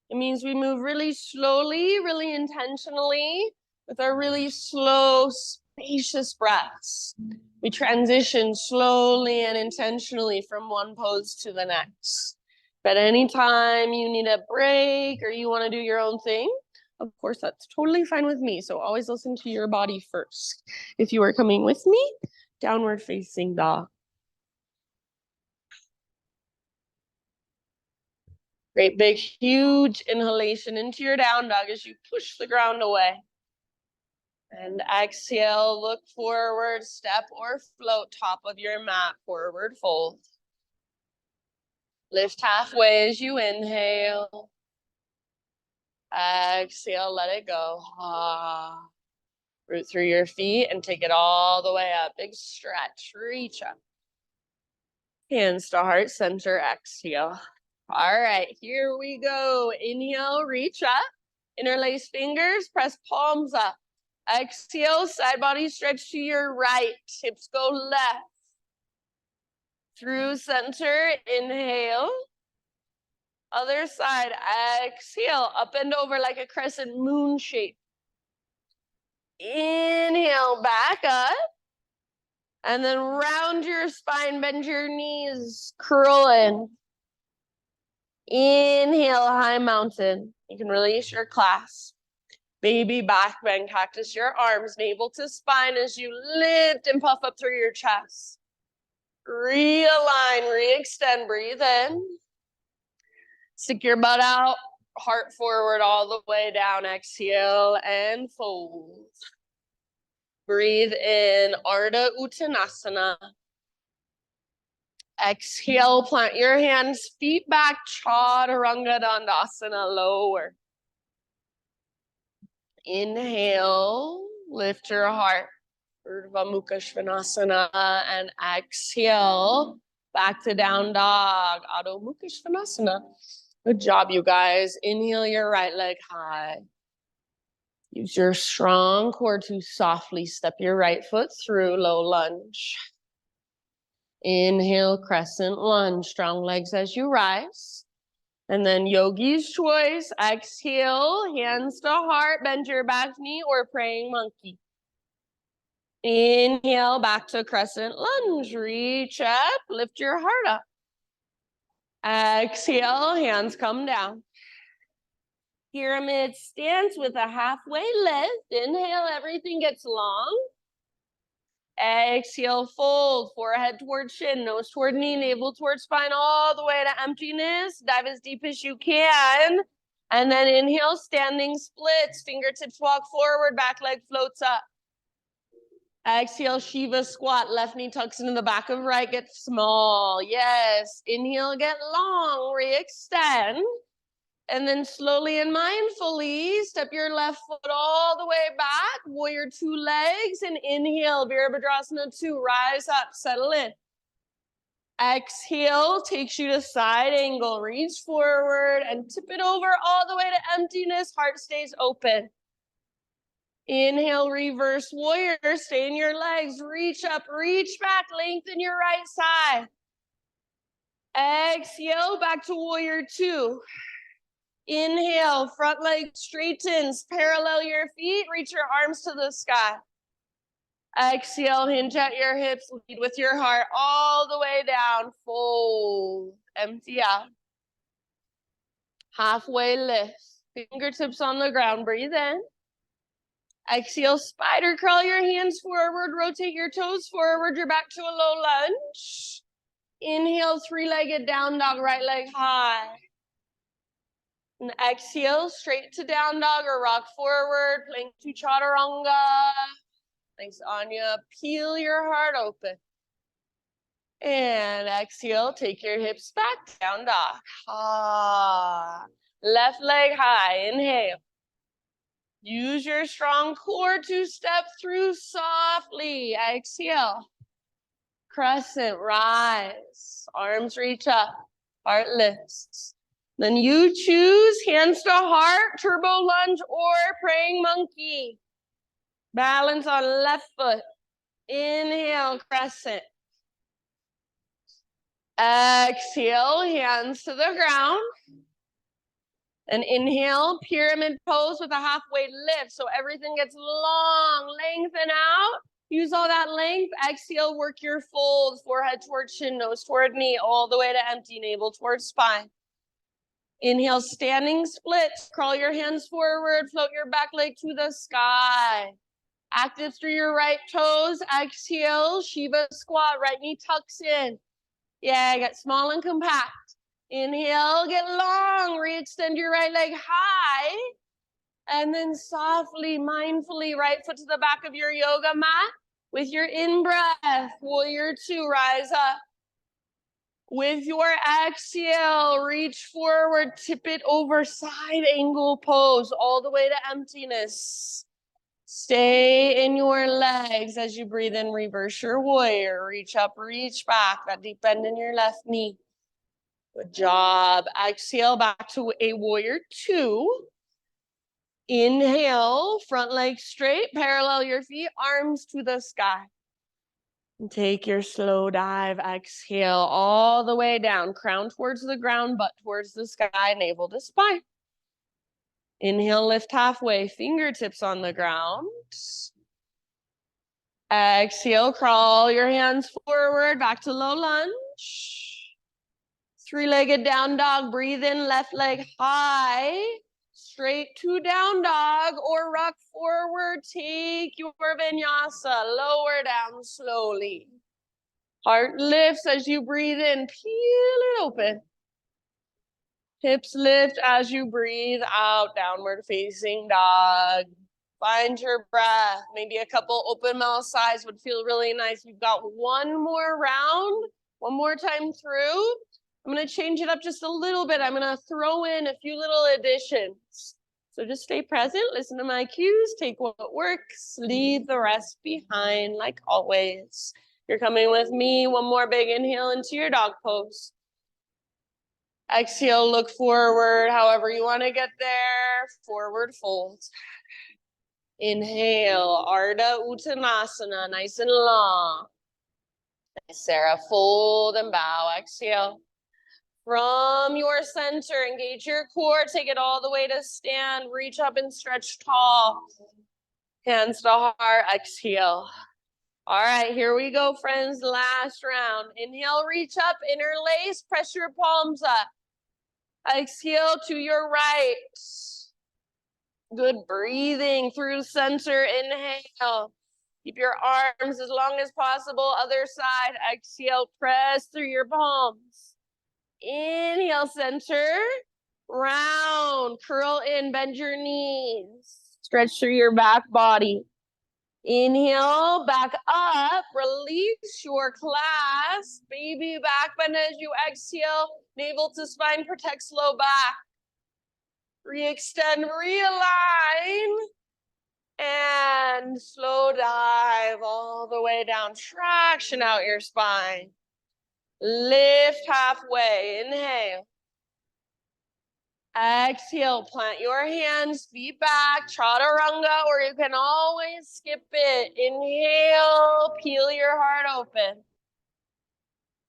It means we move really slowly, really intentionally with our really slow, spacious breaths. We transition slowly and intentionally from one pose to the next. But anytime you need a break or you want to do your own thing, of course, that's totally fine with me. So always listen to your body first. If you are coming with me, downward facing dog. Great big, huge inhalation into your down dog as you push the ground away. And exhale, look forward, step or float top of your mat, forward fold. Lift halfway as you inhale. Exhale, let it go. Root through your feet and take it all the way up. Big stretch, reach up. Hands to heart center, exhale. All right, here we go. Inhale, reach up. Interlace fingers, press palms up. Exhale, side body stretch to your right. Hips go left. Through center, inhale. Other side, exhale, up and over like a crescent moon shape. Inhale, back up. And then round your spine, bend your knees, curl in. Inhale, high mountain. You can release your clasp. Baby back bend, cactus your arms, navel to spine as you lift and puff up through your chest. Realign, re-extend, breathe in. Stick your butt out, heart forward all the way down. Exhale and fold. Breathe in, Ardha Uttanasana. Exhale, plant your hands, feet back, Chaturanga Dandasana, lower. Inhale, lift your heart, Urdhva Mukha Svanasana, and exhale, back to down dog, Adho Mukha Svanasana. Good job, you guys. Inhale your right leg high. Use your strong core to softly step your right foot through, low lunge. Inhale, crescent lunge, strong legs as you rise. And then yogi's choice, exhale, hands to heart, bend your back knee or praying monkey. Inhale, back to crescent lunge, reach up, lift your heart up. Exhale, hands come down. Pyramid stance with a halfway lift. Inhale, everything gets long. Exhale, fold, forehead toward shin, nose toward knee, navel toward spine, all the way to emptiness. Dive as deep as you can. And then inhale, standing splits, fingertips walk forward, back leg floats up. Exhale, Shiva squat, left knee tucks into the back of right, get small. Yes, inhale, get long, re-extend. And then slowly and mindfully, step your left foot all the way back, warrior two legs, and inhale, Virabhadrasana 2, rise up, settle in. Exhale, takes you to side angle, reach forward and tip it over all the way to emptiness, heart stays open. Inhale, reverse warrior, stay in your legs, reach up, reach back, lengthen your right side. Exhale, back to warrior 2. Inhale, front leg straightens, parallel your feet, reach your arms to the sky. Exhale, hinge at your hips, lead with your heart all the way down, fold, empty out. Halfway lift, fingertips on the ground, breathe in. Exhale, spider crawl your hands forward, rotate your toes forward, you're back to a low lunge. Inhale, three-legged down dog, right leg high. And exhale, straight to down dog or rock forward, plank to chaturanga. Thanks, Anya. Peel your heart open. And exhale, take your hips back, down dog. Ah. Left leg high, inhale. Use your strong core to step through softly. Exhale. Crescent, rise. Arms reach up, heart lifts. Then you choose hands to heart, turbo lunge, or praying monkey. Balance on left foot. Inhale, crescent. Exhale, hands to the ground. And inhale, pyramid pose with a halfway lift. So everything gets long, lengthen out. Use all that length. Exhale, work your fold. Forehead toward chin, nose toward knee, all the way to empty, navel towards spine. Inhale, standing splits. Crawl your hands forward. Float your back leg to the sky. Active through your right toes. Exhale, Shiva squat. Right knee tucks in. Yeah, get small and compact. Inhale, get long. Re-extend your right leg high. And then softly, mindfully, right foot to the back of your yoga mat. With your in-breath, warrior two, rise up. With your exhale, reach forward, tip it over, side angle pose, all the way to emptiness. Stay in your legs as you breathe in, reverse your warrior. Reach up, reach back, that deep bend in your left knee. Good job. Exhale back to a warrior two. Inhale, front leg straight, parallel your feet, arms to the sky. And take your slow dive. Exhale all the way down, crown towards the ground, butt towards the sky, navel to spine. Inhale, lift halfway, fingertips on the ground. Exhale, crawl your hands forward, back to low lunge. Three-legged down dog, breathe in, left leg high. Straight to down dog or rock forward. Take your vinyasa, lower down slowly. Heart lifts as you breathe in, peel it open. Hips lift as you breathe out, downward facing dog. Find your breath. Maybe a couple open mouth sighs would feel really nice. We've got one more round, one more time through. I'm going to change it up just a little bit. I'm going to throw in a few little additions. So just stay present, listen to my cues, take what works, leave the rest behind like always. You're coming with me. One more big inhale into your dog pose. Exhale, look forward, however you want to get there. Forward fold. Inhale, Ardha Uttanasana, nice and long. Sarah, fold and bow. Exhale. From your center, engage your core, take it all the way to stand, reach up and stretch tall. Hands to heart, exhale. All right, here we go, friends, last round. Inhale, reach up, interlace, press your palms up. Exhale to your right. Good breathing through center, inhale. Keep your arms as long as possible, other side. Exhale, press through your palms. Inhale, center, round, curl in, bend your knees, stretch through your back body. Inhale, back up, release your clasp, baby back bend as you exhale, navel to spine, protect slow back. Re-extend, realign, and slow dive all the way down, traction out your spine. Lift halfway, inhale. Exhale, plant your hands, feet back, chaturanga, or you can always skip it. Inhale, peel your heart open.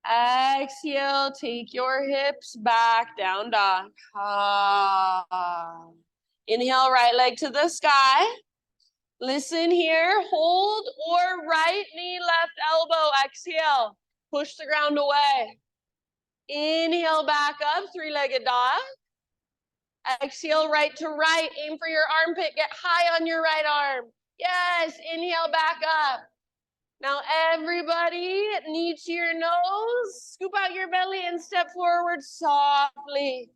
Exhale, take your hips back, down dog. Inhale, right leg to the sky. Listen here, hold or right knee, left elbow. Exhale, push the ground away. Inhale, back up, three-legged dog. Exhale, right to right. Aim for your armpit. Get high on your right arm. Yes, inhale, back up. Now everybody, knee to your nose. Scoop out your belly and step forward softly.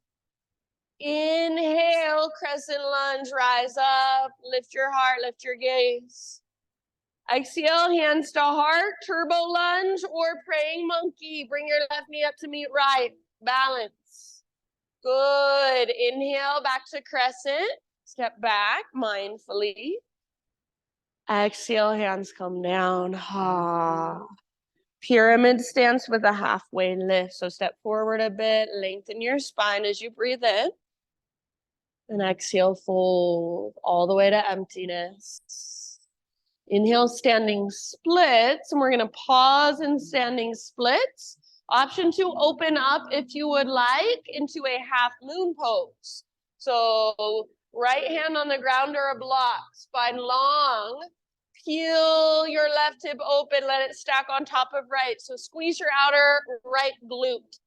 Inhale, crescent lunge, rise up. Lift your heart, lift your gaze. Exhale, hands to heart, turbo lunge or praying monkey. Bring your left knee up to meet right. Balance. Good. Inhale, back to crescent. Step back mindfully. Exhale, hands come down. Ha. Pyramid stance with a halfway lift. So step forward a bit, lengthen your spine as you breathe in. And exhale, fold all the way to emptiness. Inhale, standing splits. And we're going to pause in standing splits. Option to open up, if you would like, into a half moon pose. So right hand on the ground or a block, spine long. Peel your left hip open, let it stack on top of right. So squeeze your outer right glute.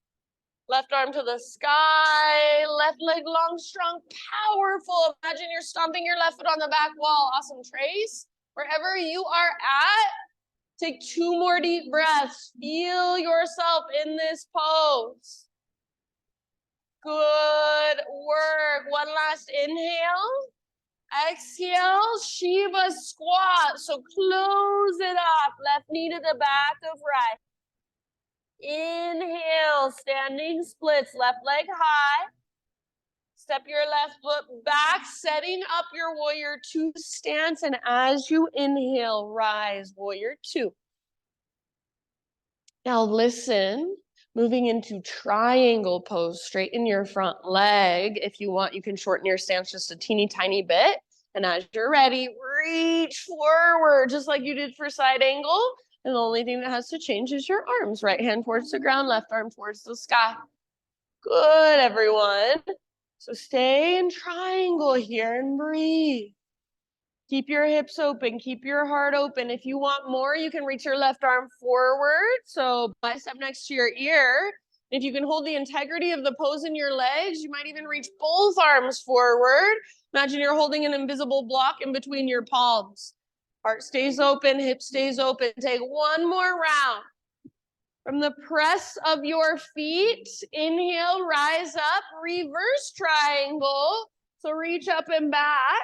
Left arm to the sky, left leg long, strong, powerful. Imagine you're stomping your left foot on the back wall. Awesome. Trace, wherever you are at, take 2 more deep breaths. Feel yourself in this pose. Good work. One last inhale. Exhale, Shiva squat. So close it up. Left knee to the back of right. Inhale, standing splits, left leg high. Step your left foot back, setting up your warrior 2 stance. And as you inhale, rise, warrior 2. Now listen, moving into triangle pose, straighten your front leg. If you want, you can shorten your stance just a teeny tiny bit. And as you're ready, reach forward, just like you did for side angle. And the only thing that has to change is your arms. Right hand towards the ground, left arm towards the sky. Good, everyone. So stay in triangle here and breathe. Keep your hips open, keep your heart open. If you want more, you can reach your left arm forward. So bicep next to your ear. If you can hold the integrity of the pose in your legs, you might even reach both arms forward. Imagine you're holding an invisible block in between your palms. Heart stays open, hip stays open. Take one more round. From the press of your feet, inhale, rise up, reverse triangle. So reach up and back.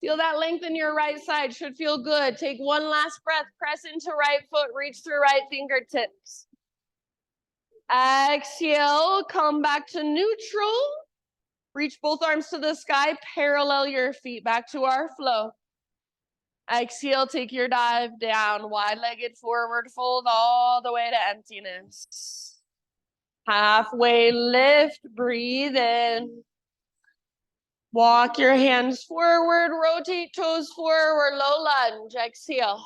Feel that length in your right side, should feel good. Take one last breath, press into right foot, reach through right fingertips. Exhale, come back to neutral. Reach both arms to the sky, parallel your feet back to our flow. Exhale, take your dive down, wide-legged forward fold all the way to emptiness. Halfway lift, breathe in. Walk your hands forward, rotate toes forward, low lunge, exhale.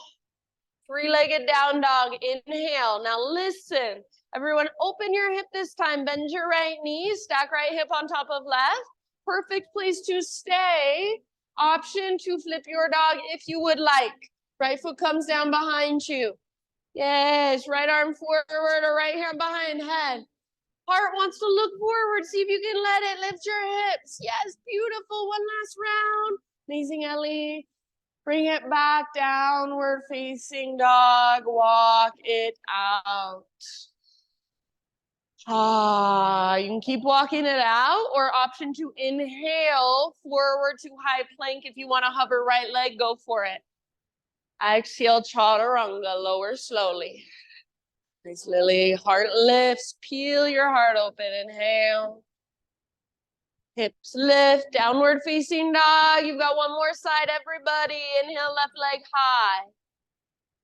3-legged down dog, inhale. Now listen, everyone open your hip this time, bend your right knee, stack right hip on top of left. Perfect place to stay. Option to flip your dog if you would like. Right foot comes down behind you. Yes, right arm forward or right hand behind head. Heart wants to look forward. See if you can let it. Lift your hips. Yes, beautiful. One last round. Amazing, Ellie. Bring it back, downward facing dog. Walk it out. You can keep walking it out, or option to inhale forward to high plank. If you want to hover right leg, go for it. Exhale, chaturanga, lower slowly. Nice, Lily. Heart lifts. Peel your heart open. Inhale. Hips lift. Downward facing dog. You've got one more side, everybody. Inhale, left leg high.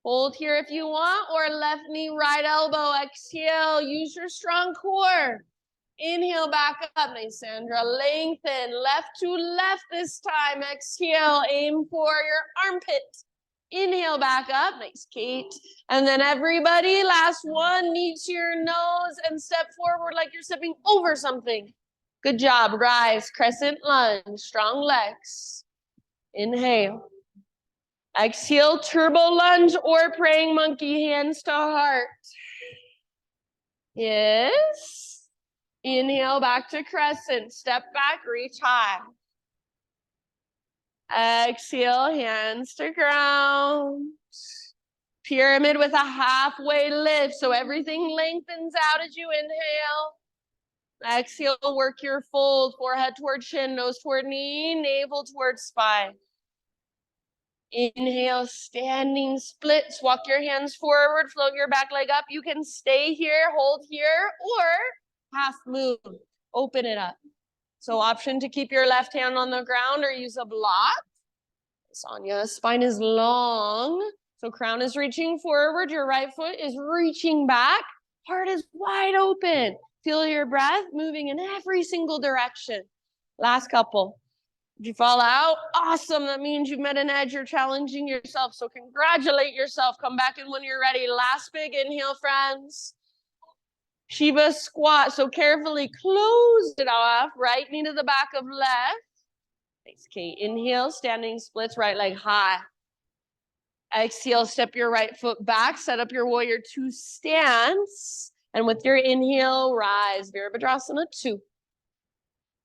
Hold here if you want, or left knee, right elbow. Exhale. Use your strong core. Inhale, back up. Nice, Sandra. Lengthen. Left to left this time. Exhale. Aim for your armpit. Inhale, back up. Nice, Kate. And then everybody, last one, knee to your nose and step forward like you're stepping over something. Good job. Rise, crescent lunge, strong legs. Inhale. Exhale, turbo lunge or praying monkey, hands to heart. Yes. Inhale, back to crescent. Step back, reach high. Exhale, hands to ground. Pyramid with a halfway lift. So everything lengthens out as you inhale. Exhale, work your fold. Forehead toward chin, nose toward knee, navel toward spine. Inhale, standing splits. Walk your hands forward, float your back leg up. You can stay here, hold here, or half move. Open it up. So option to keep your left hand on the ground or use a block. Sonia, spine is long. So crown is reaching forward. Your right foot is reaching back. Heart is wide open. Feel your breath moving in every single direction. Last couple. If you fall out, awesome. That means you've met an edge. You're challenging yourself. So congratulate yourself. Come back in when you're ready. Last big inhale, friends. Shiva squat. So carefully close it off. Right knee to the back of left. Nice, Kate. Inhale, standing splits, right leg high. Exhale, step your right foot back. Set up your warrior two stance. And with your inhale, rise. Virabhadrasana 2.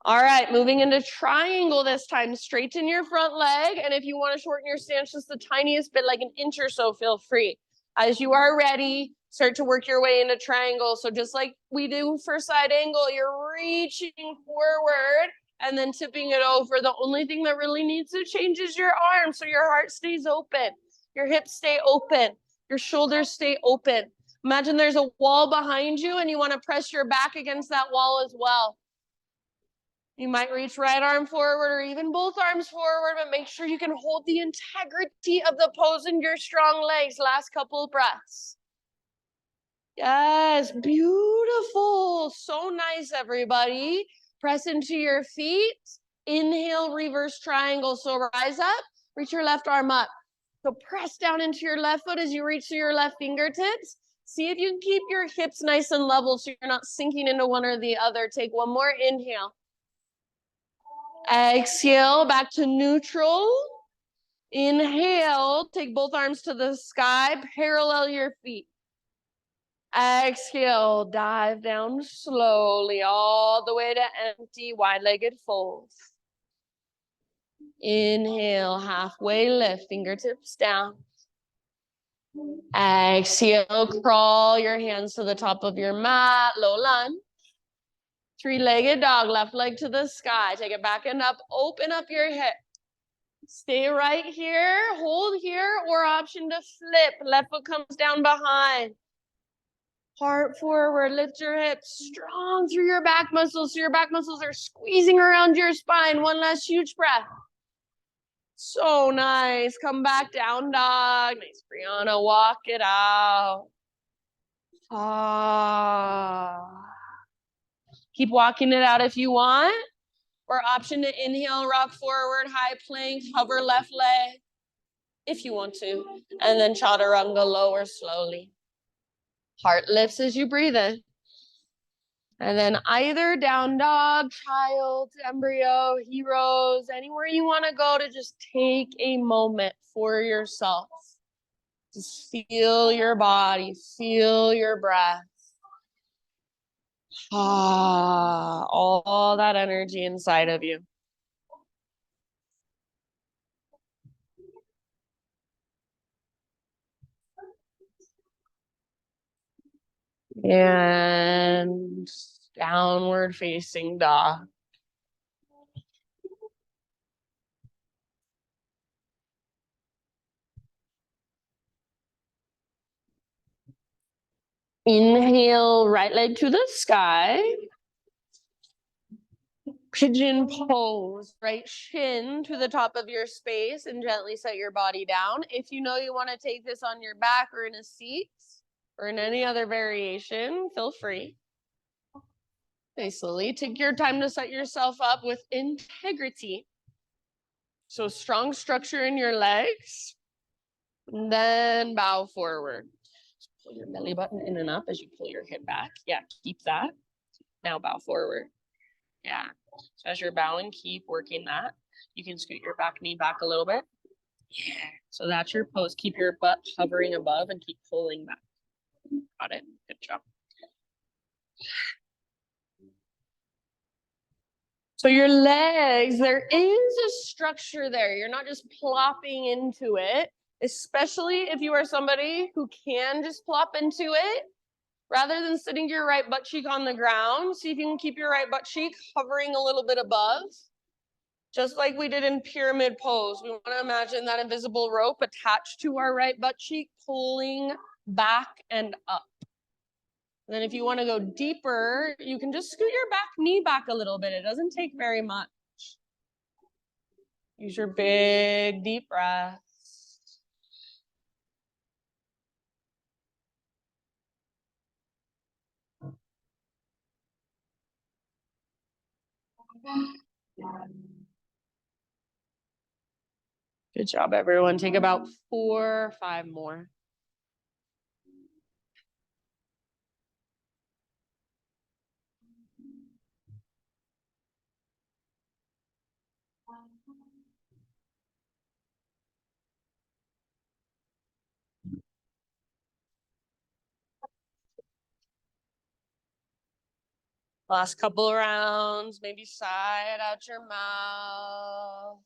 All right, moving into triangle this time. Straighten your front leg. And if you want to shorten your stance just the tiniest bit, like an inch or so, feel free. As you are ready, start to work your way into triangle. So just like we do for side angle, you're reaching forward and then tipping it over. The only thing that really needs to change is your arm, so your heart stays open. Your hips stay open. Your shoulders stay open. Imagine there's a wall behind you and you want to press your back against that wall as well. You might reach right arm forward or even both arms forward, but make sure you can hold the integrity of the pose in your strong legs. Last couple of breaths. Yes, beautiful. So nice, everybody. Press into your feet. Inhale, reverse triangle. So rise up, reach your left arm up. So press down into your left foot as you reach to your left fingertips. See if you can keep your hips nice and level so you're not sinking into one or the other. Take one more inhale. Exhale, back to neutral. Inhale, take both arms to the sky, parallel your feet. Exhale, dive down slowly, all the way to empty, wide-legged fold. Inhale, halfway lift, fingertips down. Exhale, crawl your hands to the top of your mat, low lunge. Three-legged dog, left leg to the sky. Take it back and up, open up your hip. Stay right here, hold here, or option to flip. Left foot comes down behind. Heart forward, lift your hips strong through your back muscles. So your back muscles are squeezing around your spine. One last huge breath. So nice. Come back, down dog. Nice, Brianna. Walk it out. Keep walking it out if you want. Or option to inhale, rock forward, high plank, hover left leg if you want to. And then chaturanga, lower slowly. Heart lifts as you breathe in. And then either down dog, child, embryo, heroes, anywhere you want to go to just take a moment for yourself. Just feel your body, feel your breath. All that energy inside of you. And downward facing dog. Inhale, right leg to the sky. Pigeon pose, right shin to the top of your space and gently set your body down. If you know you want to take this on your back or in a seat or in any other variation, feel free. Slowly take your time to set yourself up with integrity. So strong structure in your legs, and then bow forward. So pull your belly button in and up as you pull your hip back. Yeah, keep that. Now bow forward. Yeah. So as you're bowing, keep working that. You can scoot your back knee back a little bit. Yeah. So that's your pose. Keep your butt hovering above and keep pulling back. Got it. Good job. So your legs, there is a structure there. You're not just plopping into it, especially if you are somebody who can just plop into it. Rather than sitting your right butt cheek on the ground, see if you can keep your right butt cheek hovering a little bit above. Just like we did in pyramid pose, we want to imagine that invisible rope attached to our right butt cheek, pulling back and up. And then if you want to go deeper, you can just scoot your back knee back a little bit. It doesn't take very much. Use your big, deep breaths. Good job, everyone. Take about 4 or 5 more. Last couple rounds, maybe sigh it out your mouth.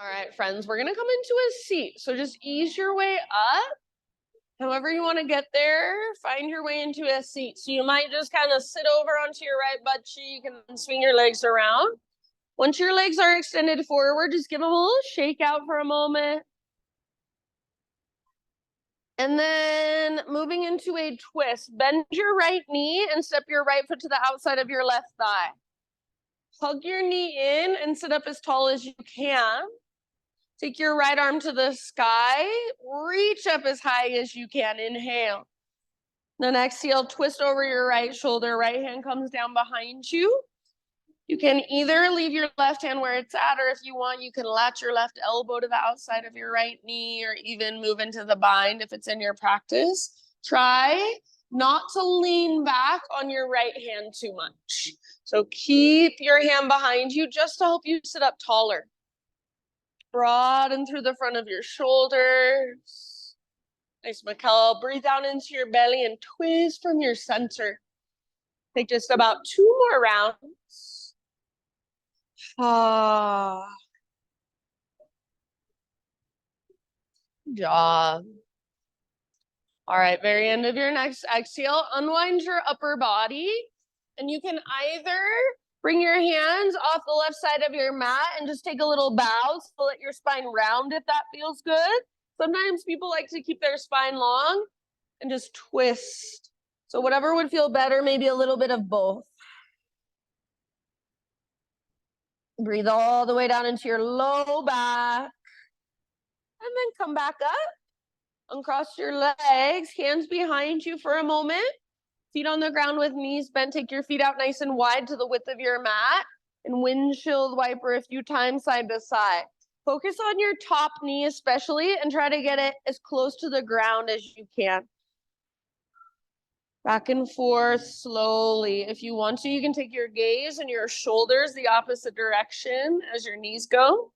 All right, friends, we're gonna come into a seat. So just ease your way up. However you want to get there, find your way into a seat. So you might just kind of sit over onto your right butt cheek and swing your legs around. Once your legs are extended forward, just give them a little shake out for a moment. And then moving into a twist, bend your right knee and step your right foot to the outside of your left thigh. Hug your knee in and sit up as tall as you can. Take your right arm to the sky. Reach up as high as you can. Inhale. Then exhale, twist over your right shoulder. Right hand comes down behind you. You can either leave your left hand where it's at, or if you want, you can latch your left elbow to the outside of your right knee, or even move into the bind if it's in your practice. Try not to lean back on your right hand too much. So keep your hand behind you just to help you sit up taller. Broaden through the front of your shoulders. Nice, Mikkel. Breathe down into your belly and twist from your center. Take just about 2 more rounds. Good job. All right, very end of your next exhale, unwind your upper body. And you can either bring your hands off the left side of your mat and just take a little bow to let your spine round if that feels good. Sometimes people like to keep their spine long and just twist. So whatever would feel better, maybe a little bit of both. Breathe all the way down into your low back. And then come back up. Uncross your legs, hands behind you for a moment. Feet on the ground with knees bent. Take your feet out nice and wide to the width of your mat. And windshield wiper a few times side to side. Focus on your top knee especially and try to get it as close to the ground as you can. Back and forth slowly. If you want to, you can take your gaze and your shoulders the opposite direction as your knees go.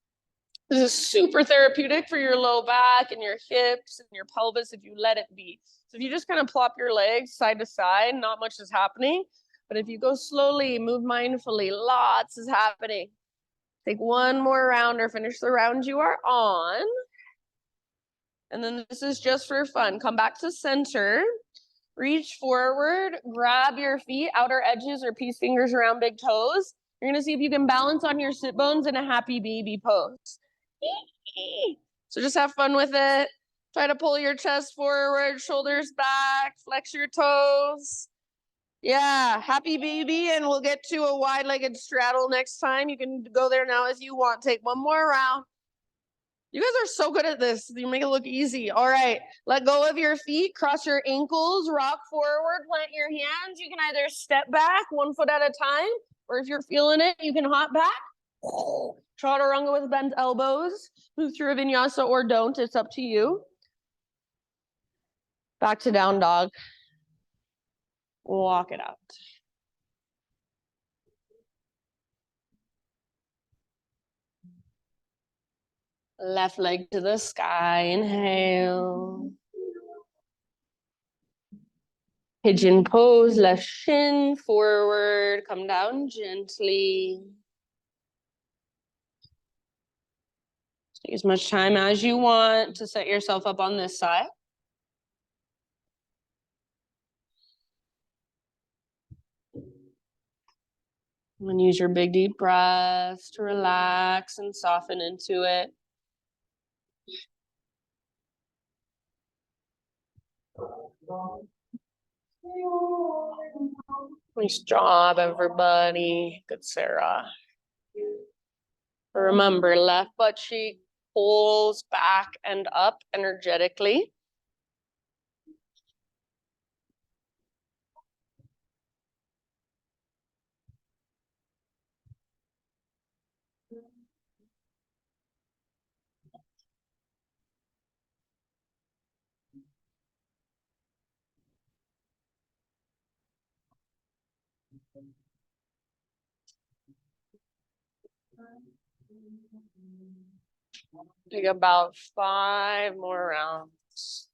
This is super therapeutic for your low back and your hips and your pelvis if you let it be. So if you just kind of plop your legs side to side, not much is happening. But if you go slowly, move mindfully, lots is happening. Take one more round or finish the round you are on. And then this is just for fun. Come back to center. Reach forward, grab your feet, outer edges or peace fingers around big toes. You're going to see if you can balance on your sit bones in a happy baby pose. So just have fun with it. Try to pull your chest forward, shoulders back, flex your toes. Yeah, happy baby, and we'll get to a wide-legged straddle next time. You can go there now as you want. Take one more round. You guys are so good at this. You make it look easy. All right, let go of your feet, cross your ankles, rock forward, plant your hands. You can either step back 1 foot at a time, or if you're feeling it, you can hop back. Chaturanga with bent elbows. Move through a vinyasa or don't. It's up to you. Back to down dog. Walk it out. Left leg to the sky. Inhale. Pigeon pose, left shin forward. Come down gently. Take as much time as you want to set yourself up on this side. And use your big deep breaths to relax and soften into it. Nice job, everybody. Good, Sarah. Remember, left butt cheek pulls back and up energetically. Take about 5 more rounds.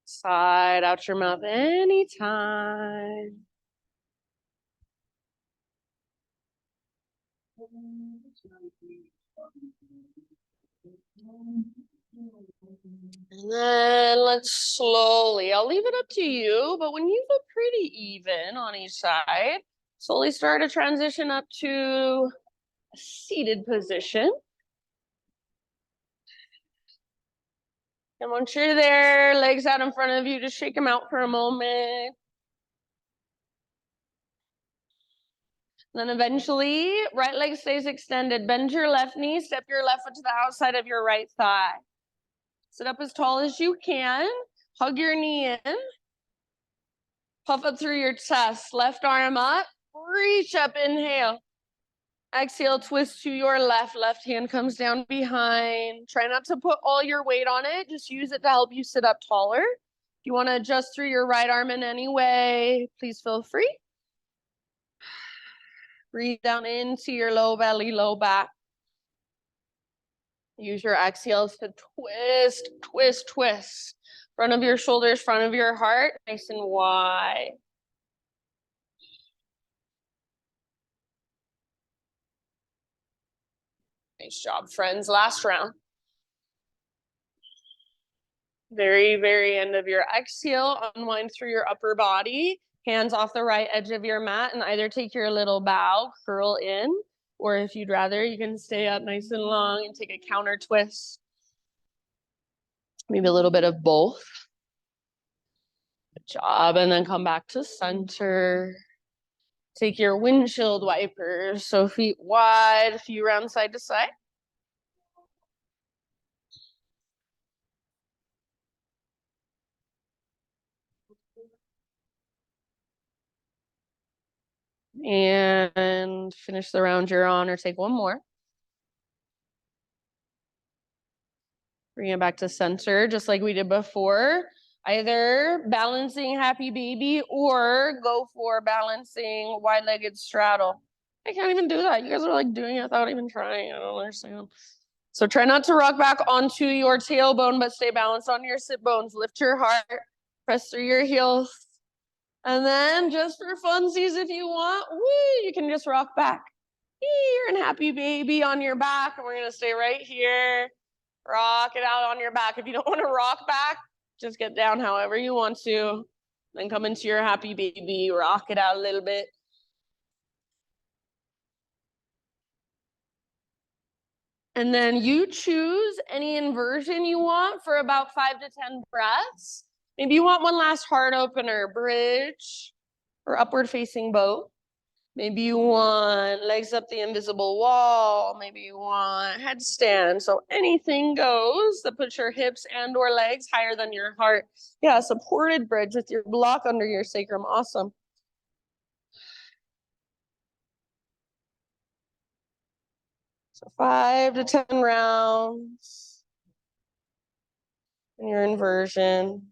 Side out your mouth anytime. And then let's slowly, I'll leave it up to you, but when you feel pretty even on each side, slowly start to transition up to a seated position. And once you're there, legs out in front of you, just shake them out for a moment. Then eventually, right leg stays extended. Bend your left knee, step your left foot to the outside of your right thigh. Sit up as tall as you can. Hug your knee in. Puff up through your chest. Left arm up. Reach up, inhale. Exhale, twist to your left. Left hand comes down behind. Try not to put all your weight on it. Just use it to help you sit up taller. If you want to adjust through your right arm in any way, please feel free. Breathe down into your low belly, low back. Use your exhales to twist, twist, twist. Front of your shoulders, front of your heart, nice and wide. Nice job, friends. Last round. Very, very end of your exhale, unwind through your upper body, hands off the right edge of your mat, and either take your little bow, curl in, or if you'd rather, you can stay up nice and long and take a counter twist. Maybe a little bit of both. Good job. And then come back to center. Take your windshield wipers, so feet wide, a few rounds side to side. And finish the round you're on, or take one more. Bring it back to center, just like we did before. Either balancing happy baby or go for balancing wide-legged straddle. I can't even do that. You guys are like doing it without even trying. I don't understand. So try not to rock back onto your tailbone, but stay balanced on your sit bones. Lift your heart, press through your heels. And then just for funsies, if you want, woo, you can just rock back. You're in happy baby on your back, and we're gonna stay right here. Rock it out on your back. If you don't want to rock back, just get down however you want to. Then come into your happy baby, rock it out a little bit. And then you choose any inversion you want for about 5 to 10 breaths. Maybe you want one last heart opener, bridge, or upward facing boat. Maybe you want legs up the invisible wall. Maybe you want headstand. So anything goes that puts your hips and or legs higher than your heart. Yeah, supported bridge with your block under your sacrum. Awesome. So 5 to 10 rounds in your inversion.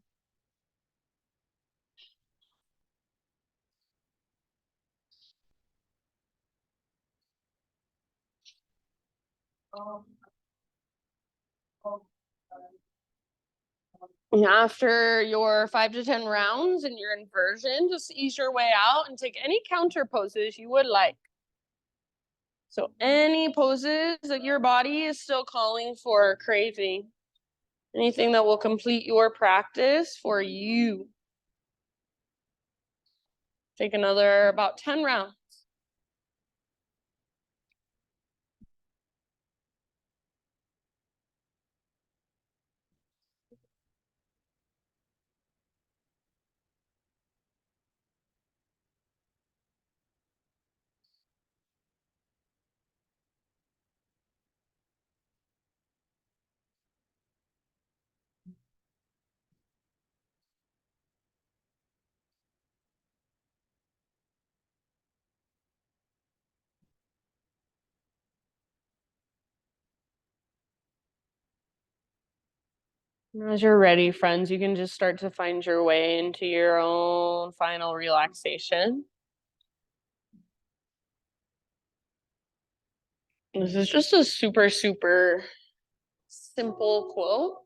And after your 5 to 10 rounds in your inversion, just ease your way out and take any counter poses you would like. So any poses that your body is still calling for, craving, anything that will complete your practice for you. Take another about 10 rounds. As you're ready, friends, you can just start to find your way into your own final relaxation. This is just a super, super simple quote,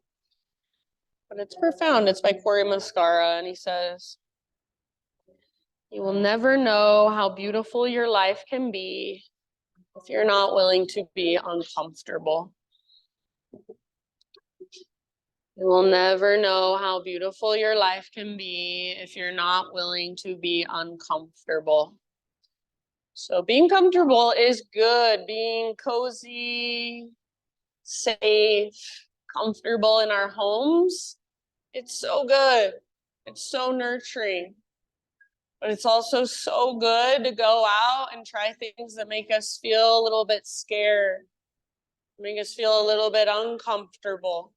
but it's profound. It's by Cory Muscara, and he says, "You will never know how beautiful your life can be if you're not willing to be uncomfortable." You will never know how beautiful your life can be if you're not willing to be uncomfortable. So being comfortable is good. Being cozy, safe, comfortable in our homes, it's so good. It's so nurturing. But it's also so good to go out and try things that make us feel a little bit scared, make us feel a little bit uncomfortable.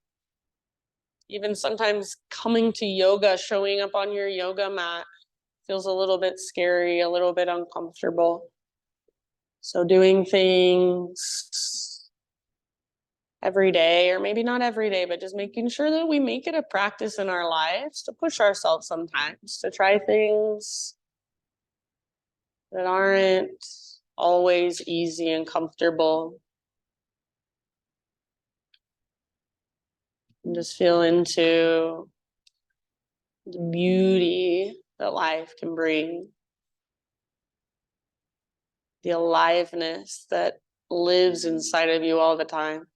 Even sometimes coming to yoga, showing up on your yoga mat feels a little bit scary, a little bit uncomfortable. So doing things every day, or maybe not every day, but just making sure that we make it a practice in our lives to push ourselves sometimes, to try things that aren't always easy and comfortable. And just feel into the beauty that life can bring, the aliveness that lives inside of you all the time.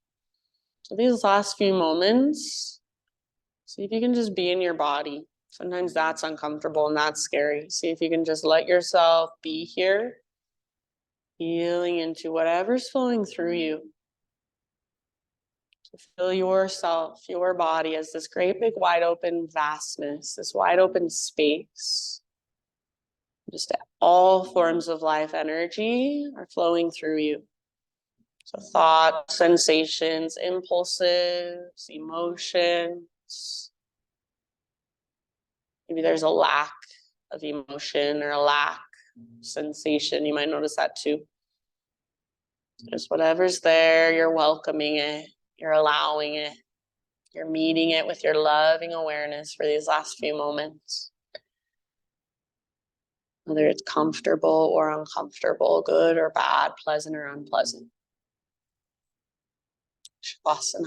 So these last few moments, see if you can just be in your body. Sometimes that's uncomfortable and that's scary. See if you can just let yourself be here, feeling into whatever's flowing through you. To feel yourself, your body as this great big wide open vastness, this wide open space. Just all forms of life energy are flowing through you. So thoughts, sensations, impulses, emotions. Maybe there's a lack of emotion or a lack of sensation. You might notice that too. Just whatever's there, you're welcoming it, you're allowing it, you're meeting it with your loving awareness for these last few moments. Whether it's comfortable or uncomfortable, good or bad, pleasant or unpleasant. Shavasana.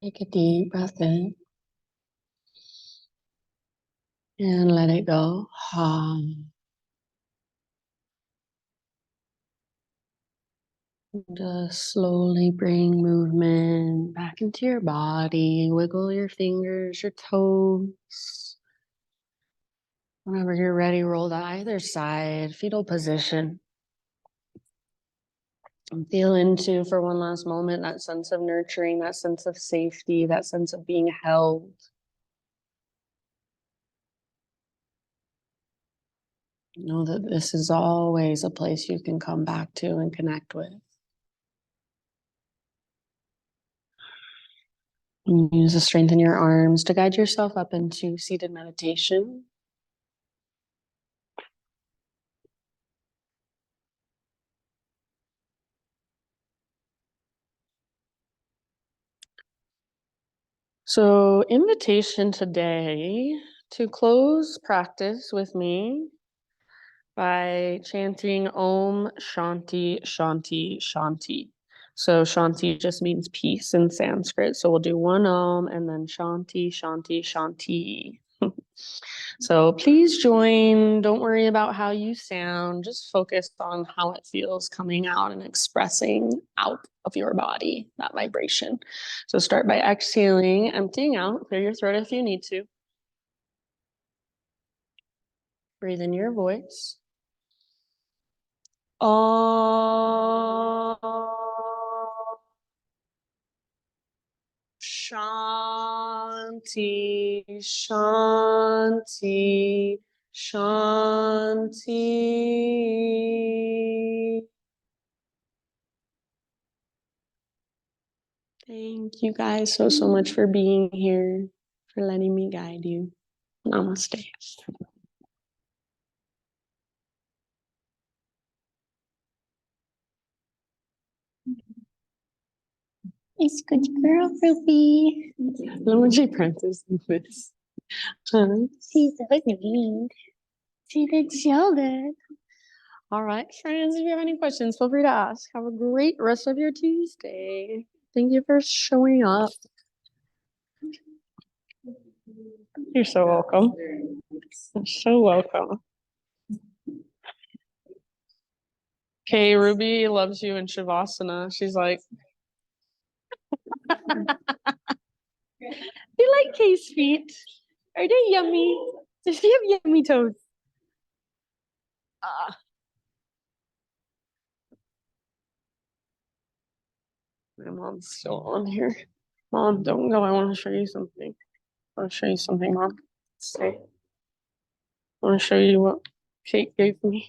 Take a deep breath in and let it go. Just slowly bring movement back into your body. Wiggle your fingers, your toes. Whenever you're ready, roll to either side, fetal position. And feel into, for one last moment, that sense of nurturing, that sense of safety, that sense of being held. Know that this is always a place you can come back to and connect with. And use the strength in your arms to guide yourself up into seated meditation. So, invitation today to close practice with me by chanting Om Shanti Shanti Shanti. So Shanti just means peace in Sanskrit. So we'll do one Om and then Shanti Shanti Shanti. So please join. Don't worry about how you sound. Just focus on how it feels coming out and expressing out of your body, that vibration. So start by exhaling, emptying out. Clear your throat if you need to. Breathe in your voice. Om Shanti Shanti Shanti. Thank you guys so much for being here, for letting me guide you. Namaste. It's good girl, Ruby. Look when she practices this. She's so neat. She did so good. All right, friends, if you have any questions, feel free to ask. Have a great rest of your Tuesday. Thank you for showing up. You're so welcome. You're so welcome. Okay, Ruby loves you in Shavasana. She's like, you like Kay's feet? Are they yummy? Does she have yummy toes? My mom's still on here. Mom, don't go. I want to show you something. I want to show you something, Mom. Stay. I want to show you what Kate gave me.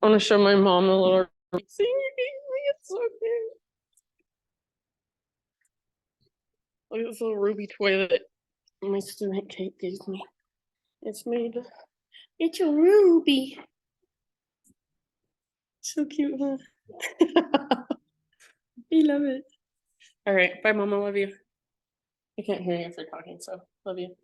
I want to show my mom the little thing you gave me. It's so cute. Look at this little ruby toy that my student Kate gave me. It's made. It's a ruby. So cute, huh? You love it. All right. Bye, Mom. I love you. I can't hear you if you're talking, so love you.